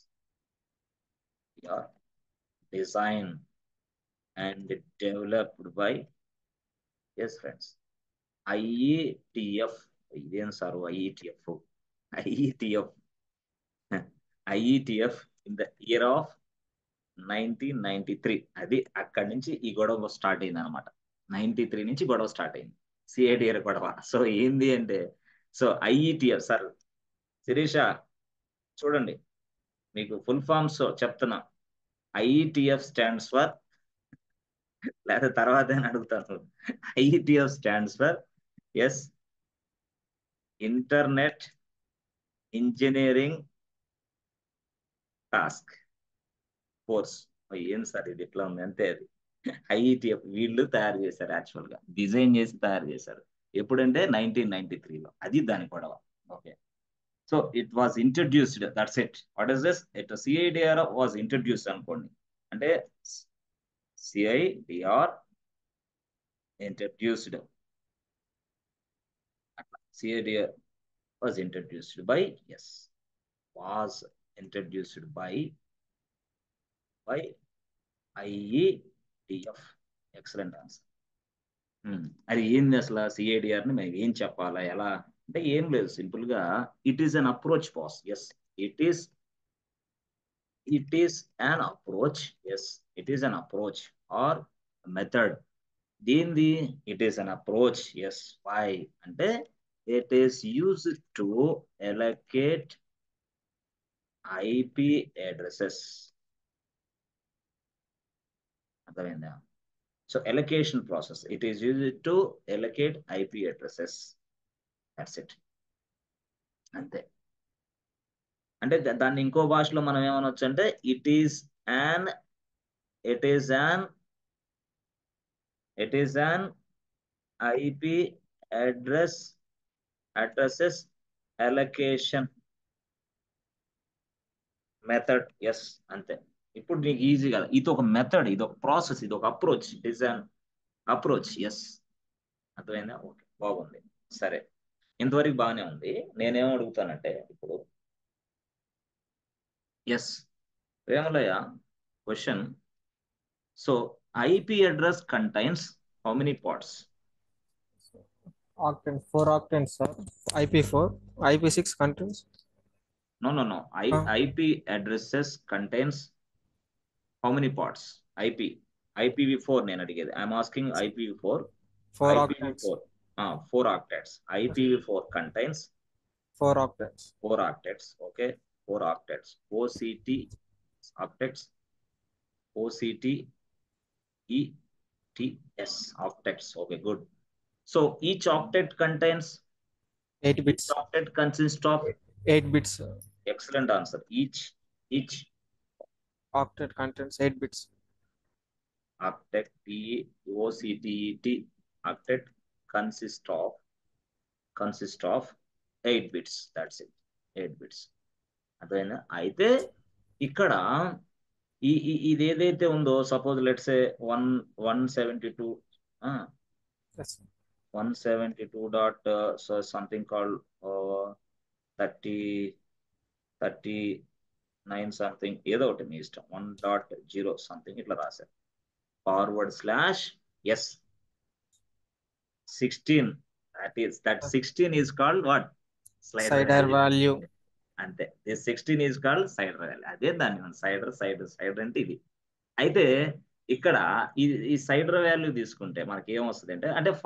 design and developed by, yes friends, IETF. ఇదేం sir IETF in the year of 1993. అది అక్కడి నుంచి ఈ గొడవ స్టార్ట్ అయింది అనమాట. 93 నుంచి గొడవ స్టార్ట్ అయింది, సిఐడిఆర్ గొడవ. సో ఏంది అంటే, సో ఐఈటిఎఫ్ సార్ శిరీష చూడండి, మీకు ఫుల్ ఫామ్స్ చెప్తున్నా. ఐఈటిఎఫ్ స్టాండ్స్ ఫర్, లేదా తర్వాత అడుగుతాను. IETF stands for yes internet engineering task force. ఏం సార్ ఇది ఎట్లా ఉంది అంటే, అది ఐఈటిఎఫ్ వీళ్ళు తయారు చేశారు, యాక్చువల్ గా డిజైన్ చేసి తయారు చేశారు. ఎప్పుడంటే 1993లో. అది దాని గొడవ. Okay, so it was introduced, that's it. What is this? It CIDR was introduced అనుకోండి. అంటే సిఐడిఆర్ ఇంట్రడ్యూస్డ్, అట్లా CIDR was introduced by, yes, was introduced by IETF. Excellent answer. అది ఏంది అసలు సిఐడిఆర్ ని మేము ఏం చెప్పాలా, ఎలా అంటే ఏం లేదు, సింపుల్ గా it is an approach boss. Yes, it is an approach. Yes, it is an approach or method. దీనిది it is an approach. Yes, why అంటే it is used to allocate IP addresses. అర్థమైందా? So allocation process, it is used to allocate IP addresses. That's it, అంతే. అంటే దాన్ని ఇంకో భాషలో మనం ఏమనొచ్చు అంటే it is an IP addresses allocation method. Yes, అంతే. ఇప్పుడు నీకు ఈజీగా ఇది ఒక మెథడ్, ఇది ఒక ప్రాసెస్, ఇది ఒక approach. It is an approach. Yes, అర్థమైందా? ఓకే, బాగుంది. సరే, ఇంతవరకు బాగానే ఉంది. నేనేం అడుగుతానంటే ఇప్పుడు yes Vemalayya question. So IP address contains how many parts? Octants, 4 octants, sir. IP4, IP6 contains. No. IP addresses contains how many parts? IPv4 నేను అడిగేది. I'm asking IPv4. 4 octants. IPv4 4 octets. IPv4 contains 4 octants. 4 octets. Okay, 4 octets. OCT octets. OCTETS octets. Okay, good. So each octet contains 8 bits. Each octet consists of 8 bits, sir. excellent answer. Each Octet contains 8 bits. octet, OCTET octet consists of 8 bits. That's it, 8 bits. అదేనా? అయితే ఇక్కడ ఇది ఏదైతే ఉందో, suppose let's say 172 Yes, sir. 172 dot so something called 39 something, ఏదో ఒకటి మీ ఇష్టం, 1.0 something ఇట్లా రాశారు. / yes 16, that 16 is called what? Cider value. అంతే, this 16 is called cider value. అదే దాన్ని సైడర్ అంటే ఇది. అయితే ఇక్కడ ఈ సైడర్ వాల్యూ తీసుకుంటే మనకి ఏమొస్తుంది అంటే /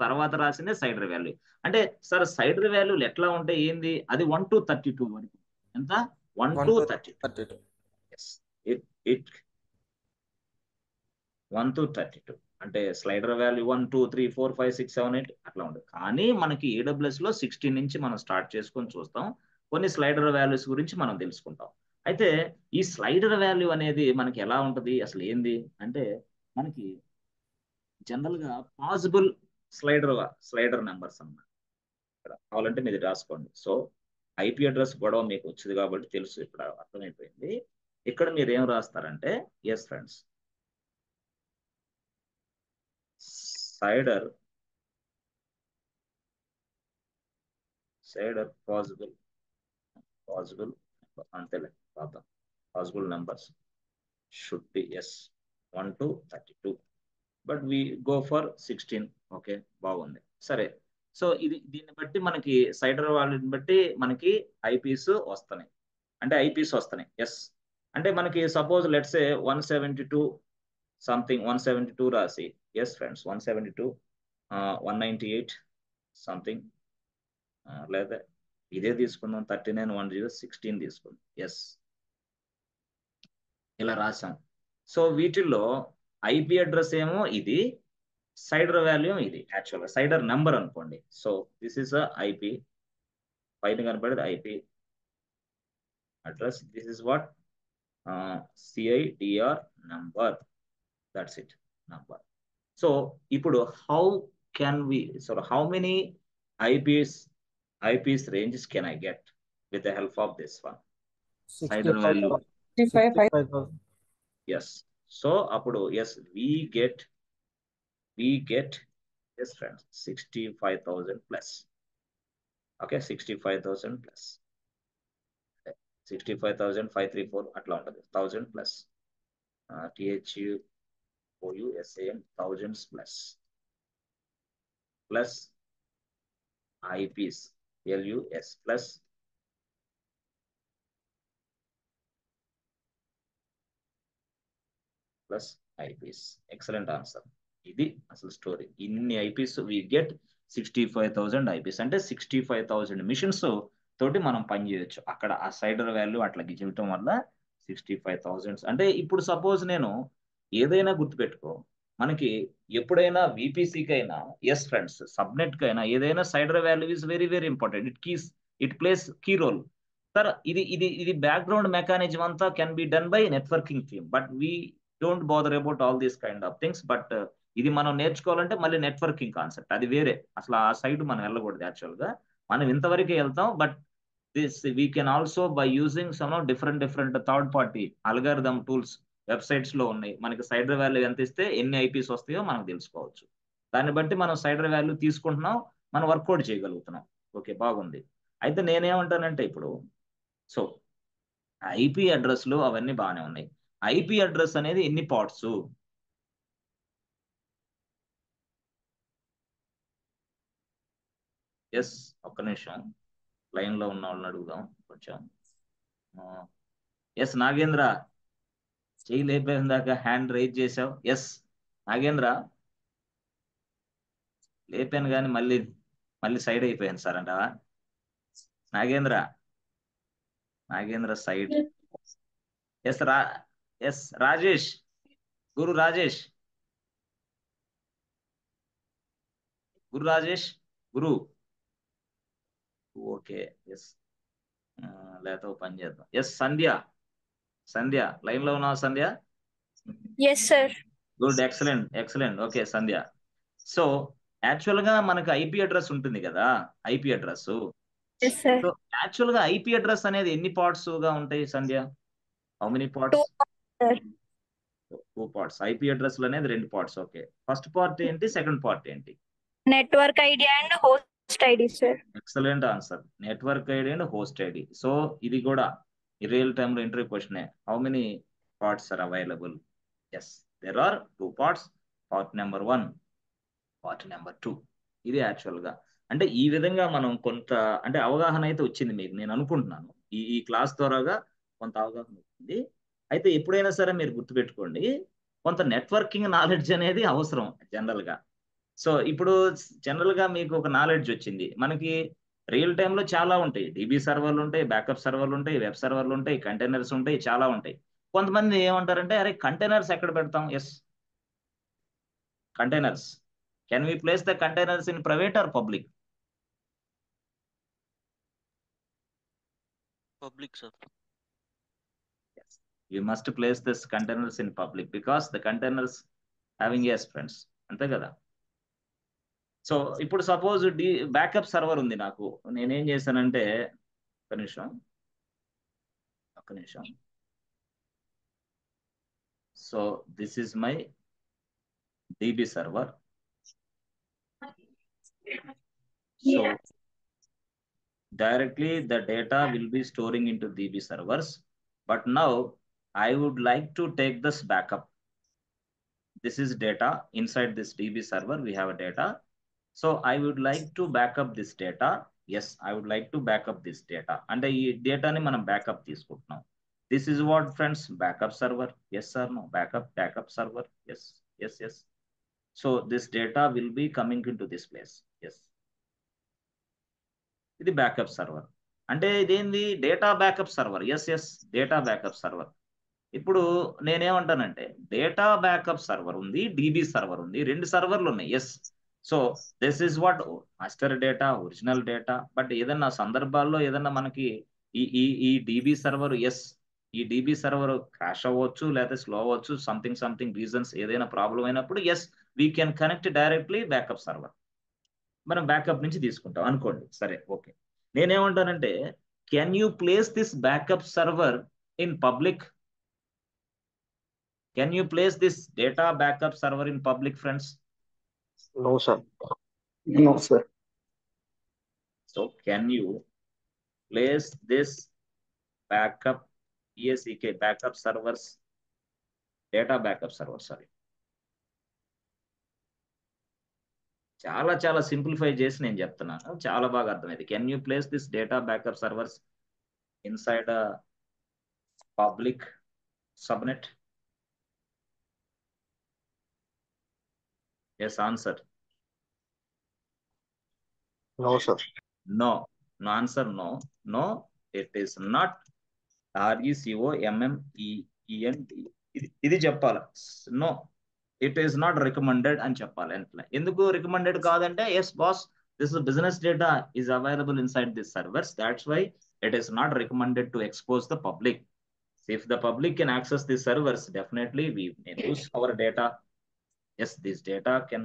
తర్వాత రాసిందే సైడర్ వాల్యూ. అంటే సార్ సైడర్ వాల్యూలు ఎట్లా ఉంటాయి ఏంది? అది 1 to 32 వరకు. ఎంత? 1 to 32. ఎస్, ఇట్ 1 to 32 అంటే స్లైడర్ వాల్యూ 1 2 3 4 5 6 7 8 అట్లా ఉంటుంది. కానీ మనకి AWS లో 16 నుంచి మనం స్టార్ట్ చేసుకొని చూస్తాం. కొన్ని స్లైడర్ వాల్యూస్ గురించి మనం తెలుసుకుంటాం. అయితే ఈ స్లైడర్ వాల్యూ అనేది మనకి ఎలా ఉంటుంది, అసలు ఏంది అంటే, మనకి జనరల్ గా పాసిబుల్ స్లైడర్ నెంబర్స్ అన్నమాట. ఇక్కడ కావాలంటే మీరు రాసుకోండి. సో ఐపీ అడ్రస్ గొడవ మీకు వచ్చింది కాబట్టి తెలుసు, ఇప్పుడు అర్థమైపోయింది. ఇక్కడ మీరు ఏం రాస్తారంటే, ఎస్ ఫ్రెండ్స్, సైడర్ పాసిబుల్ అంతేలే రాద్దాం. Possible numbers should be yes 1 to 32, but we go for 16. Okay, బాగుంది. సరే, సో దీన్ని బట్టి మనకి సైడర్ వాల్యూని బట్టి మనకి ఐపీస్ వస్తున్నాయి. ఎస్ అంటే మనకి సపోజ్ లెట్స్ సే 172 సంథింగ్ 172 రాసి, ఎస్ ఫ్రెండ్స్ 172 198 సంథింగ్, లేదా ఇదే తీసుకుందాం 39 16 తీసుకుందాం. ఎస్, ఇలా రాసాం. సో వీటిల్లో ఐపీ అడ్రస్ ఏమో ఇది, సైడర్ వాల్యూ ఇది, యాక్చువల్గా సైడర్ నెంబర్ అనుకోండి. సో దిస్ ఇస్ ఐపీ, పైన కనపడేది IP address. This is what CIDR number. That's it, number. So ఇప్పుడు how many IPs ranges can I get with the help of this one? Cider value 65,000. Yes. So appudu yes, we get yes friends 65,000 plus. Okay, 65,000 plus 65,534 atla untadi, 1000 plus THUOUSAN thousands plus IPs LUS plus IPs. Excellent answer. ఇది అసలు story. ఇన్ని IPs we get 65,000 IPs అంటే 65,000 machines తోటి మనం పని చేయొచ్చు. అక్కడ ఆ సైడర్ వాల్యూ అట్లా గిచ్చడం వల్ల 65,000. అంటే ఇప్పుడు సపోజ్ నేను ఏదైనా గుర్తుపెట్టుకో, మనకి ఎప్పుడైనా VPCకి అయినా, ఎస్ ఫ్రెండ్స్ సబ్నెట్ కి అయినా, ఏదైనా CIDR value is very very important. It place key role. Sir ఇది బ్యాక్గ్రౌండ్ మెకానిజం అంతా can be done by networking team, but we don't bother about all these kind of things. But ఇది మనం నేర్చుకోవాలంటే మళ్ళీ networking concept అది వేరే, అసలు ఆ సైడ్ మనం వెళ్ళకూడదు. యాక్చువల్గా మనం ఇంతవరకే వెళ్తాం, but this we can also by using some different third party algorithm tools websites లో ఉన్నాయి. మనకి సైడర్ వాల్యూ ఎంత ఇస్తే ఎన్ని ఐపీస్ వస్తాయో మనకు తెలుసుకోవచ్చు. దాన్ని బట్టి మనం సైడర్ వాల్యూ తీసుకుంటున్నాం, మనం వర్కౌట్ చేయగలుగుతున్నాం. ఓకే, బాగుంది. అయితే నేనేమంటానంటే ఇప్పుడు సో ఐపీ అడ్రస్లు అవన్నీ బాగానే ఉన్నాయి. ఐపీ అడ్రస్ అనేది ఎన్ని పార్ట్స్? ఎస్, ఒక్క నిమిషం లైన్ లో ఉన్న వాళ్ళని అడుగుదాం కొంచెం. ఎస్ నాగేంద్ర, చెయ్యి లేపేసిన దాకా హ్యాండ్ రైజ్ చేసావు. ఎస్ నాగేంద్ర, లేపాను కానీ మళ్ళీ సైడ్ అయిపోయాను సార్ అంటావా? నాగేంద్ర సైడ్. ఎస్ రాజేష్, గురు రాజేష్, గురు. ఓకే, ఎస్, లేకపోతే పని చేద్దాం. ఎస్ సంధ్య లైన్ లో ఉన్నావా Sandhya? Yes sir. Good, excellent. Okay Sandhya, so actual గా మనకు ఐపీ అడ్రస్ ఉంటుంది కదా, ఐపీ అడ్రస్. సో యాక్చువల్ గా ఐపీ అడ్రస్ అనేది ఎన్ని పార్ట్స్ గా ఉంటాయి Sandhya? How many parts? 2 parts. IP address అనేది 2 పార్ట్స్. ఓకే, ఫస్ట్ పార్ట్ ఏంటి, సెకండ్ పార్ట్ ఏంటి? Network ID and host ID sir. Excellent answer, network ID and host ID. So ఇది కూడా రియల్ టైమ్ లో interview question. How many parts are available? Yes, there are 2 parts. Part number 1, part number 2. ఇది actual గా అంటే ఈ విధంగా మనం కొంత అంటే అవగాహన అయితే వచ్చింది మీకు, నేను అనుకుంటున్నాను. ఈ క్లాస్ ద్వారాగా కొంత అవగాహన వచ్చింది. అయితే ఎప్పుడైనా సరే మీరు గుర్తుపెట్టుకోండి, కొంత నెట్వర్కింగ్ నాలెడ్జ్ అనేది అవసరం జనరల్ గా. సో ఇప్పుడు జనరల్ గా మీకు ఒక నాలెడ్జ్ వచ్చింది. మనకి రియల్ టైంలో చాలా ఉంటాయి, డీబీ సర్వర్లు ఉంటాయి, బ్యాకప్ సర్వర్లు ఉంటాయి, వెబ్ సర్వర్లు ఉంటాయి, కంటైనర్స్ ఉంటాయి, చాలా ఉంటాయి. కొంతమంది ఏమంటారంటే అరే కంటైనర్స్ ఎక్కడ పెడతాం? Yes, containers. Can we place the containers in private or public? Public, sir. Yes, you must place this containers in public because the containers having yes friends, అంతే కదా. సో ఇప్పుడు సపోజ్ బ్యాకప్ సర్వర్ ఉంది నాకు, నేనేం చేశానంటే ఒక్క నిమిషం. So this is my DB server. So directly the data will be storing into DB servers, but now I would like to take this backup. This is data inside this DB server. We have a data. So I would like to backup this data. Yes, I would like to backup this data. And the data ni manam backup తీసుకుంటున్నాం. This is what friends, backup server. Yes or no? Backup server. Yes. So this data will be coming into this place. Yes. ఇది backup server అంటే ఇదేంది, data backup server. Yes, data backup server. ఇప్పుడు నేనేమంటానంటే data backup server ఉంది, DB server ఉంది, 2 సర్వర్లు ఉన్నాయి. Yes, so this is what master data, original data. But ఏదన్నా సందర్భాల్లో ఏదన్నా మనకి ఈ DB సర్వర్, ఎస్ ఈ DB సర్వర్ క్రాష్ అవ్వచ్చు, లేకపోతే స్లో అవ్వచ్చు, సంథింగ్ రీజన్స్ ఏదైనా ప్రాబ్లం అయినప్పుడు yes we can connect directly backup server. మనం బ్యాకప్ నుంచి తీసుకుంటాం అనుకోండి. సరే, ఓకే. నేనేమంటానంటే can you place this backup server in public? Can you place this data backup server in public friends? No, sir. So can you place this backup ESEK backup servers, data backup server, sorry. చాలా simplify చేసి నేను చెప్తున్నాను, చాలా బాగా అర్థమైంది. Can you place this data backup servers inside public subnet? Yes answer. No, sir. No answer. No it is not. RECOMMENT. ఇది చెప్పాలి. No it is not recommended అని చెప్పాలి. ఎందుకు రికమెండెడ్ కాదంటే yes boss, this business data is available inside this servers, that's why It is not recommended to expose the public. If the public can access these servers, definitely we may lose our data. Yes, this data can,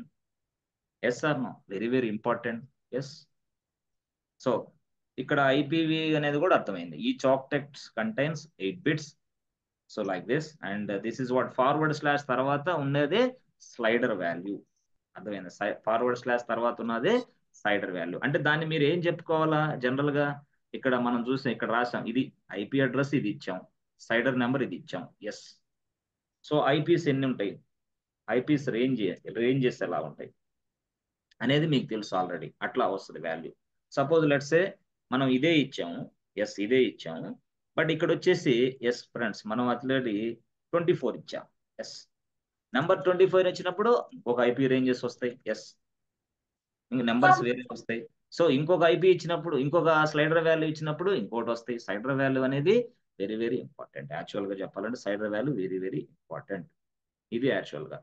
yes or no, very very important. Yes. So ఇక్కడ IPV అనేది కూడా అర్థమైంది. ఈ chalk text contains 8 bits. So like this, and this is what forward slash తర్వాత ఉన్నదే slider value. అర్థమైంది? Forward slash తర్వాత ఉన్నదే స్లైడర్ వాల్యూ. అంటే దాన్ని మీరు ఏం చెప్పుకోవాలా జనరల్ గా? ఇక్కడ మనం చూసాం, ఇక్కడ రాసాం, ఇది ఐపీ అడ్రస్, ఇది ఇచ్చాం, స్లైడర్ నెంబర్ ఇది ఇచ్చాం. ఎస్. సో ఐపీస్ ఎన్ని ఉంటాయి, ఐపీస్ రేంజెస్ ఎలా ఉంటాయి అనేది మీకు తెలుసు ఆల్రెడీ. అట్లా వస్తుంది వాల్యూ. సపోజ్ లెట్స్ సే మనం ఇదే ఇచ్చాము, ఎస్ ఇదే ఇచ్చాము, బట్ ఇక్కడ వచ్చేసి ఎస్ ఫ్రెండ్స్ మనం ఆల్రెడీ 24 ఇచ్చాం. ఎస్, నెంబర్ 24 వచ్చినప్పుడు ఒక ఐపీ రేంజెస్ వస్తాయి. ఎస్, ఇంక నెంబర్స్ వేరే వస్తాయి. సో ఇంకొక ఐపీ ఇచ్చినప్పుడు, ఇంకొక స్లైడర్ వాల్యూ ఇచ్చినప్పుడు ఇంకోటి వస్తాయి. స్లైడర్ వాల్యూ అనేది వెరీ వెరీ ఇంపార్టెంట్. యాక్చువల్గా చెప్పాలంటే slider value very very important. ఇది యాక్చువల్గా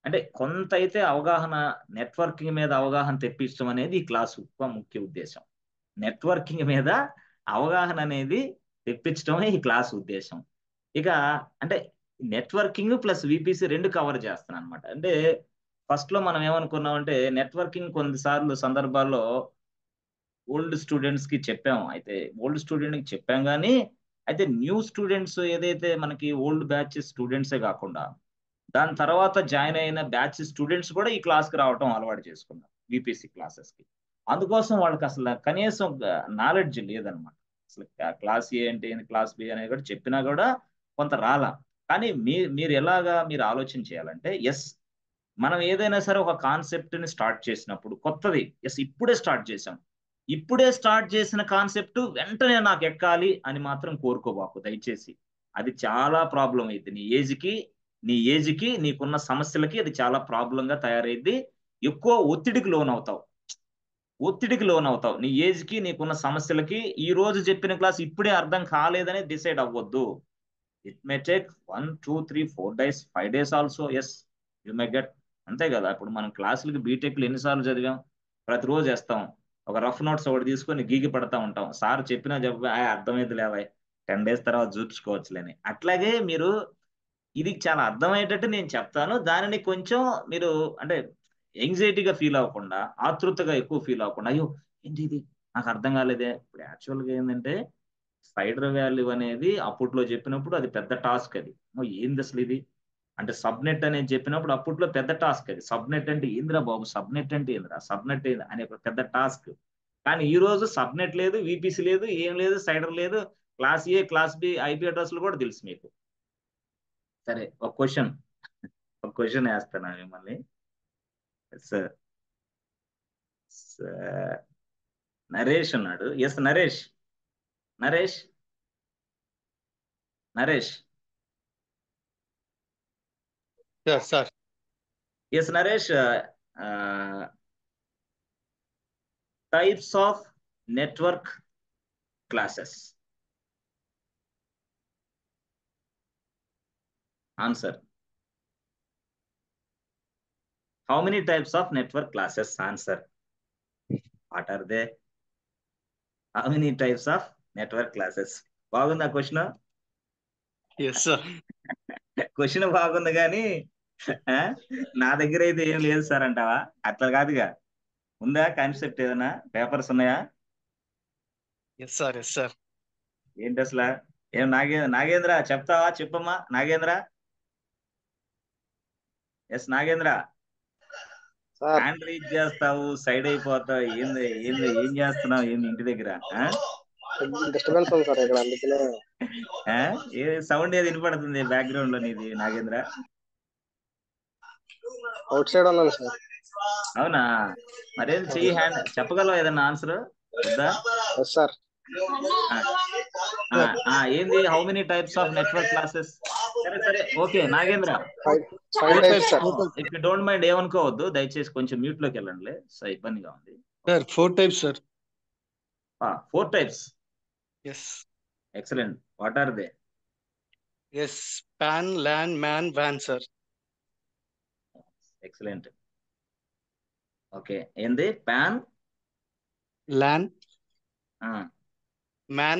అంటే కొంత అయితే అవగాహన, నెట్వర్కింగ్ మీద అవగాహన తెప్పించడం అనేది ఈ క్లాస్ యొక్క ముఖ్య ఉద్దేశం. నెట్వర్కింగ్ మీద అవగాహన అనేది తెప్పించడమే ఈ క్లాస్ ఉద్దేశం. ఇక అంటే నెట్వర్కింగ్ ప్లస్ విపిసి రెండు కవర్ చేస్తాను అనమాట. అంటే ఫస్ట్ లో మనం ఏమనుకున్నామంటే నెట్వర్కింగ్ కొన్నిసార్లు సందర్భాల్లో ఓల్డ్ స్టూడెంట్స్ కి చెప్పాము. అయితే ఓల్డ్ స్టూడెంట్ కి చెప్పాం కానీ అయితే న్యూ స్టూడెంట్స్ ఏదైతే మనకి ఓల్డ్ బ్యాచ్ స్టూడెంట్సే కాకుండా దాని తర్వాత జాయిన్ అయిన బ్యాచ్ స్టూడెంట్స్ కూడా ఈ క్లాస్కి రావటం అలవాటు చేసుకున్నాం, విపిసి క్లాసెస్కి. అందుకోసం వాళ్ళకి అసలు కనీసం నాలెడ్జ్ లేదనమాట. అసలు క్లాస్ ఏ అంటే క్లాస్ బి అనేది కూడా చెప్పినా కూడా కొంత రాలా. కానీ మీరు ఎలాగా మీరు ఆలోచన చేయాలంటే, ఎస్ మనం ఏదైనా సరే ఒక కాన్సెప్ట్ని స్టార్ట్ చేసినప్పుడు కొత్తది, ఎస్ ఇప్పుడే స్టార్ట్ చేసాం, ఇప్పుడే స్టార్ట్ చేసిన కాన్సెప్ట్ వెంటనే నాకు ఎక్కాలి అని మాత్రం కోరుకోబాకు దయచేసి. అది చాలా ప్రాబ్లం అయింది నీ ఏజ్కి నీకున్న సమస్యలకి అది చాలా ప్రాబ్లంగా తయారైద్ది. ఎక్కువ ఒత్తిడికి లోన్ అవుతావు నీ ఏజ్కి నీకున్న సమస్యలకి. ఈ రోజు చెప్పిన క్లాస్ ఇప్పుడే అర్థం కాలేదని డిసైడ్ అవ్వద్దు. It may take 1, 2, 3, 4 days, 5 days also. Yes, you may get. అంతే కదా, ఇప్పుడు మనం క్లాసులకి బీటెక్లు ఎన్నిసార్లు చదివాం, ప్రతిరోజు వేస్తాం, ఒక రఫ్ నోట్స్ ఒకటి తీసుకొని గీగి పడతా ఉంటాం. సార్ చెప్పినా అర్థమైతే లేవా 10 days తర్వాత చూపించుకోవచ్చులేని. అట్లాగే మీరు ఇది చాలా అర్థమయ్యేటట్టు నేను చెప్తాను, దానిని కొంచెం మీరు అంటే యాంగ్జైటీగా ఫీల్ అవ్వకుండా, ఆతృతగా ఎక్కువ ఫీల్ అవ్వకుండా, అయ్యో ఏంటి ఇది నాకు అర్థం కాలేదే. ఇప్పుడు యాక్చువల్గా ఏంటంటే స్లైడర్ వాల్యూ అనేది అప్పట్లో చెప్పినప్పుడు అది పెద్ద టాస్క్. అది ఏంది అసలు ఇది అంటే సబ్నెట్ అనేది చెప్పినప్పుడు అప్పట్లో పెద్ద టాస్క్. అది సబ్నెట్ అంటే ఏందిరా బాబు, సబ్నెట్ అంటే ఏందిరా, సబ్నెట్ అనే ఒక పెద్ద టాస్క్. కానీ ఈ రోజు సబ్నెట్ లేదు, విపిసి లేదు, ఏం లేదు, స్లైడర్ లేదు, class A class B IP అడ్రస్లు కూడా తెలుసు మీకు. సరే, ఒక క్వశ్చన్ వేస్తాను మిమ్మల్ని. సార్ నరేష్ ఉన్నాడు. Yes Naresh. Sir yes Naresh, types of network classes. Answer. How many types of network classes? Answer. What are they? How many types of network classes? బాగుందా క్వశ్చన్? Yes sir. క్వశ్చన్ బాగుంది కానీ నా దగ్గర అయితే ఏం లేదు సార్ అంటావా? అట్లా కాదుగా, ఉందా కాన్సెప్ట్? ఏదైనా పేపర్స్ ఉన్నాయా? Yes sir. ఏంటి అసలు? ఏం నాగేంద్ర చెప్తావా? చెప్పమ్మా Nagendra. Yes Nagendra. Hand reach చేస్తావు, సైడ్ అయిపోతావు, ఏం చేస్తున్నావు ఏంది ఇంటి దగ్గర? డిస్టర్బెన్స్ ఉంది సార్ ఇక్కడ, అందుకనే. ఏ సౌండ్ ఏది వినపడుతుంది బ్యాక్గ్రౌండ్ లో నీది నాగేంద్ర? అవుట్ సైడ్ ఉన్నాను సార్. అవునా? మరేం చెయ్యి, హ్యాండ్ చెప్పగలవా ఏదన్నా ఆన్సర్? వద్దా సార్? ఏంది how many types of network classes? సరే okay Nagendra, if you don't mind ఏమనుకోవద్దు దయచేసి, కొంచెం మ్యూట్ లోకి వెళ్ళండి, సో ఇబ్బందిగా ఉంది. Sir 4 types sir. 4 types. Yes. Excellent. What are they? Yes, PAN, LAN, MAN, WAN sir. Excellent. Okay, ఏంది? PAN, LAN, man,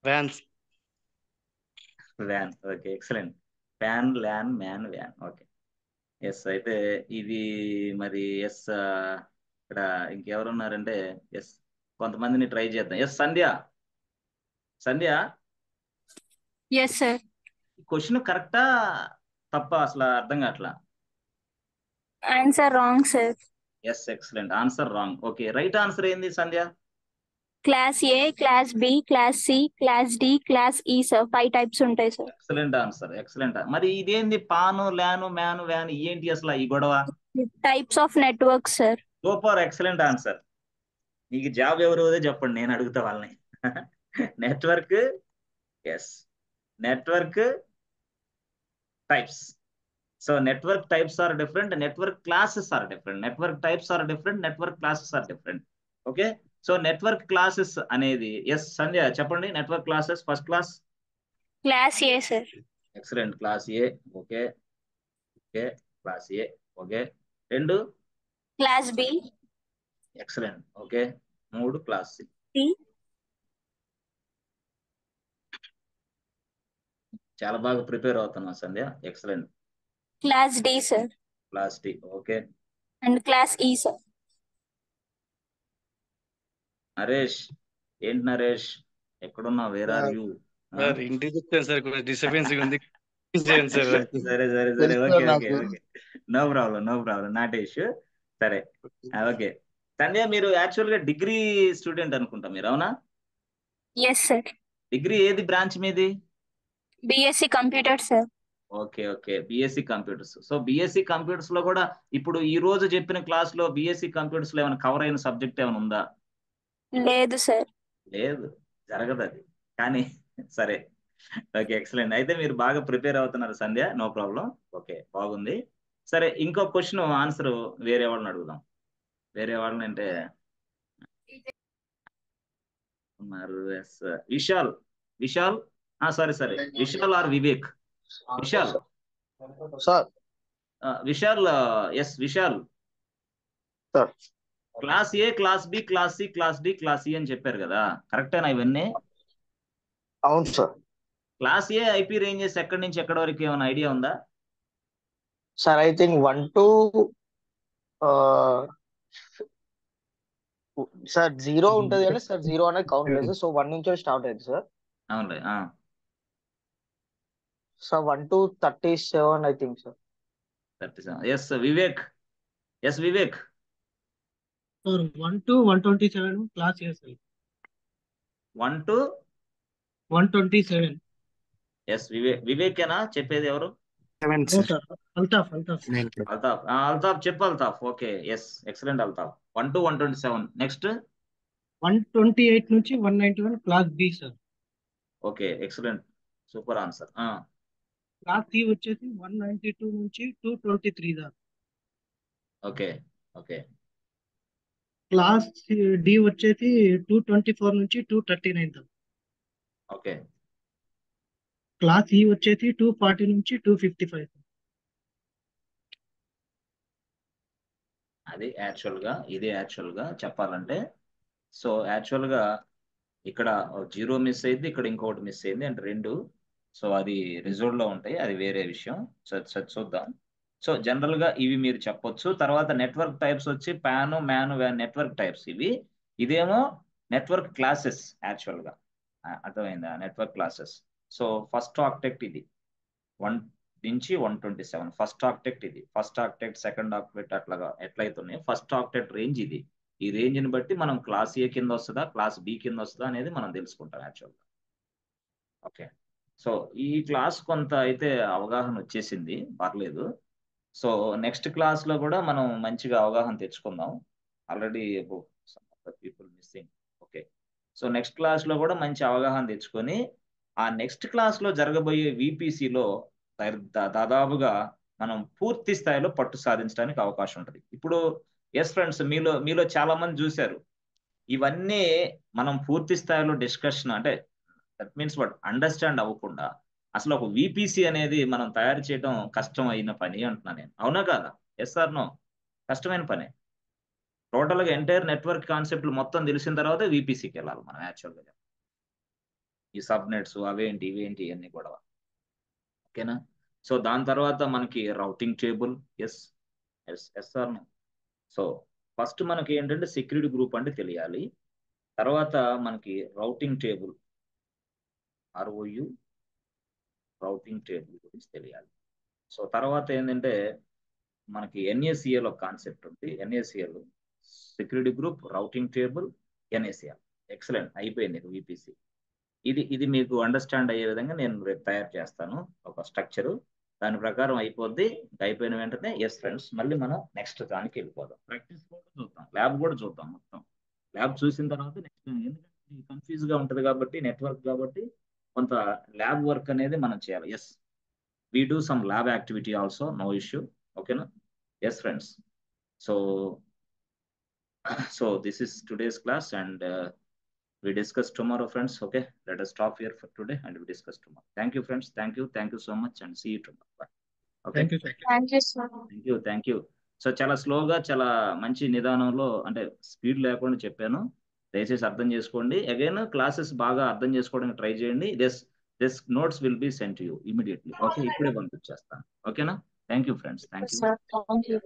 vans. Van. Okay, excellent. Pan, LAN, man, van. Okay, yes. అయితే ఇది మరి yes ఇక్కడ ఇంకెవరున్నారంటే yes కొంతమందిని try చేద్దాం. Yes సంధ్య. Sandhya, yes sir. Question కరెక్టా తప్ప అసలు అర్థం కావట్లా? Answer wrong sir. Yes, excellent. Answer wrong. Okay, right answer ఏంది Sandhya? Class A, class B, class C, class D, class E sir. 5 types ఉంటాయి సార్. Excellent answer, excellent. మరి ఇదేంది పాను, ల్యాను, మ్యాను, వ్యాన్, ఏంటి అసలు ఈ గొడవ? Types of network sir. Super, excellent answer. మీకు job ఎవరు చెప్పండి, నేను అడుగుతా వాళ్ళని. Network, yes, network types. So network types are different, network classes are different, network types are different, network classes are different. Okay, so network classes అనేది yes Sandhya చెప్పండి. network classes first class class A sir. excellent, class A. Okay okay, class A. Okay, 2 class B, excellent. Okay, 3 class C. చాలా బాగా prepare అవుతున్నా Sandhya, excellent. Class D sir. Class D. Okay, and class E sir. Naresh. ఏంటి నరేష్, ఎక్కడున్నా? Where are you? Sir ఇంటికి వచ్చాను sir, కొంచెం disturbance ఉంది. Sir సరే సరే సరే, okay okay okay, no problem no problem, not issue. సరే, ఓకే. సంధ్య, మీరు యాక్చువల్ గా డిగ్రీ స్టూడెంట్ అనుకుంటా మీరు, అవునా? Yes sir. డిగ్రీ ఏది బ్రాంచ్ మీది? BSc computer sir. Okay okay, BSc computers. So BSc computers లో కూడా ఇప్పుడు ఈ రోజు చెప్పిన క్లాస్ లో బిఎస్సి కంప్యూటర్స్ లో ఏమైనా కవర్ అయిన సబ్జెక్ట్ ఏమైనా ఉందా? లేదు సార్. లేదు, జరగదు అది. కానీ సరే, ఓకే, ఎక్సలెంట్. అయితే మీరు బాగా ప్రిపేర్ అవుతున్నారు సంధ్య, నో ప్రాబ్లం. ఓకే, బాగుంది. సరే, ఇంకో క్వశ్చన్ ఆన్సర్ వేరే వాళ్ళని అడుగుదాం. వేరే వాళ్ళని అంటే Vishal. Vishal, sorry sorry, Vishal or Vivek? Vishal sir. Vishal, yes Vishal. Class A, class B, class C, class D, class E అని చెప్పారు కదా, కరెక్టేనా ఇవన్నీ? అవును sir. Class A IP ranges ఎక్కడి నుంచి ఎక్కడి వరకు ఏమైనా ఐడియా ఉందా? Sir I think 1 to sir 0 ఉంటది కానీ సార్ 0 అనేది కౌంట్ లేదు. సో 1 నుంచి స్టార్ట్ అయింది సార్. అవునులే. Sir 1 to 37 I think sir. 37. Yes Vivek. Yes Vivek. Sir 1 to 127 class A sir. 1 to 127. Yes Vivek. వివేకేనా చెప్పేది? ఎవరు? అల్తాఫ్. అల్తాఫ్ చెప్పు. Altaf. Okay, yes, excellent Altaf. 1 to 127. Next 128 నుంచి 191 class B sir. Okay, excellent, super answer. Class C వచ్చేసి 192 నుంచి 223 దాకా. Okay okay. క్లాస్ డి వచ్చేసి 224 నుంచి 239 దాకా. ఓకే. క్లాస్ ఈ వచ్చేసి 240 నుంచి 255. అది ఇది యాక్చువల్ గా చెప్పాలంటే, సో యాక్చువల్ గా ఇక్కడ 0 మిస్ అయింది, ఇక్కడ ఇంకొకటి మిస్ అయింది అంటే 2. సో అది రిజల్ట్ లో ఉంటాయి, అది వేరే విషయం. చూద్దాం. సో జనరల్ గా ఇవి మీరు చెప్పొచ్చు. తర్వాత నెట్వర్క్ టైప్స్ వచ్చి pan, man, van network types ఇవి. ఇదేమో నెట్వర్క్ క్లాసెస్ యాక్చువల్ గా. అర్థమైందా? Network classes. సో ఫస్ట్ ఆక్టెక్ట్ ఇది 1 నుంచి 127. ఫస్ట్ ఆక్టెక్ట్ ఇది. ఫస్ట్ ఆక్టెక్ట్, సెకండ్ ఆక్టెక్ట్ అట్లాగా ఎట్లయితున్నాయి. ఫస్ట్ ఆక్టెక్ట్ రేంజ్ ఇది. ఈ రేంజ్ ని బట్టి మనం క్లాస్ ఏ కింద వస్తుందా, క్లాస్ బి కింద వస్తుందా అనేది మనం తెలుసుకుంటాం యాక్చువల్గా. ఓకే, సో ఈ క్లాస్ కొంత అయితే అవగాహన వచ్చేసింది, పర్లేదు. సో నెక్స్ట్ క్లాస్ లో కూడా మనం మంచిగా అవగాహన తెచ్చుకుందాం. Already people missing. Okay, so next class లో కూడా మంచి అవగాహన తెచ్చుకొని ఆ నెక్స్ట్ క్లాస్ లో జరగబోయే విపిసిలో దాదాపుగా మనం పూర్తి స్థాయిలో పట్టు సాధించడానికి అవకాశం ఉంటుంది. ఇప్పుడు ఎస్ ఫ్రెండ్స్, మీలో చాలా మంది చూశారు, ఇవన్నీ మనం పూర్తి స్థాయిలో డిస్కషన్ అంటే దట్ మీన్స్ వాట్ అండర్స్టాండ్ అవ్వకుండా అసలు ఒక విపిసి అనేది మనం తయారు చేయడం కష్టం అయిన పని అంటున్నా నేను. అవునా కాదా? Yes or no? కష్టమైన పనే. టోటల్గా ఎంటైర్ నెట్వర్క్ కాన్సెప్ట్లు మొత్తం తెలిసిన తర్వాత విపిసికి వెళ్ళాలి మనం యాక్చువల్గా. ఈ సబ్నెట్స్ అవేంటి ఇవేంటి ఇవన్నీ కూడా, ఓకేనా. సో దాని తర్వాత మనకి routing table. Yes yes yes sir. So first మనకి ఏంటంటే సెక్యూరిటీ గ్రూప్ అంటే తెలియాలి. తర్వాత మనకి routing table, ROU routing table గురించి తెలియాలి. సో తర్వాత ఏంటంటే మనకి NACL ఒక కాన్సెప్ట్ ఉంది. NACL security group, routing table, NACL. Excellent, అయిపోయింది విపిసి. ఇది మీకు అండర్స్టాండ్ అయ్యే విధంగా నేను రేపు తయారు చేస్తాను ఒక స్ట్రక్చరు. దాని ప్రకారం అయిపోద్ది. అయిపోయిన వెంటనే ఎస్ ఫ్రెండ్స్ మళ్ళీ మనం నెక్స్ట్ దానికి వెళ్ళిపోదాం. ప్రాక్టీస్ కూడా చూద్దాం, ల్యాబ్ కూడా చూద్దాం. మొత్తం ల్యాబ్ చూసిన తర్వాత నెక్స్ట్, ఎందుకంటే కన్ఫ్యూజ్ గా ఉంటుంది కాబట్టి నెట్వర్క్ కాబట్టి కొంత ల్యాబ్ వర్క్ అనేది మనం చేయాలి. Yes we do some lab activity also, no issue, ఓకేనా. Yes friends. So this is today's class and we discuss tomorrow, friends. Okay, let us stop here for today and we discuss tomorrow. Thank you, friends. Thank you so much and see you tomorrow. Bye. Okay, thank you sir. thank you. So చాలా స్లోగా, చాలా మంచి నిదానంలో, అంటే speed లేకుండా చెప్పాను. దయచేసి అర్థం చేసుకోండి. అగైన్ క్లాసెస్ బాగా అర్థం చేసుకోవడానికి ట్రై చేయండి. This notes will be sent to you immediately. Okay, ఇప్పుడే పంపించేస్తాను. ఓకేనా. Thank you friends. Thank you.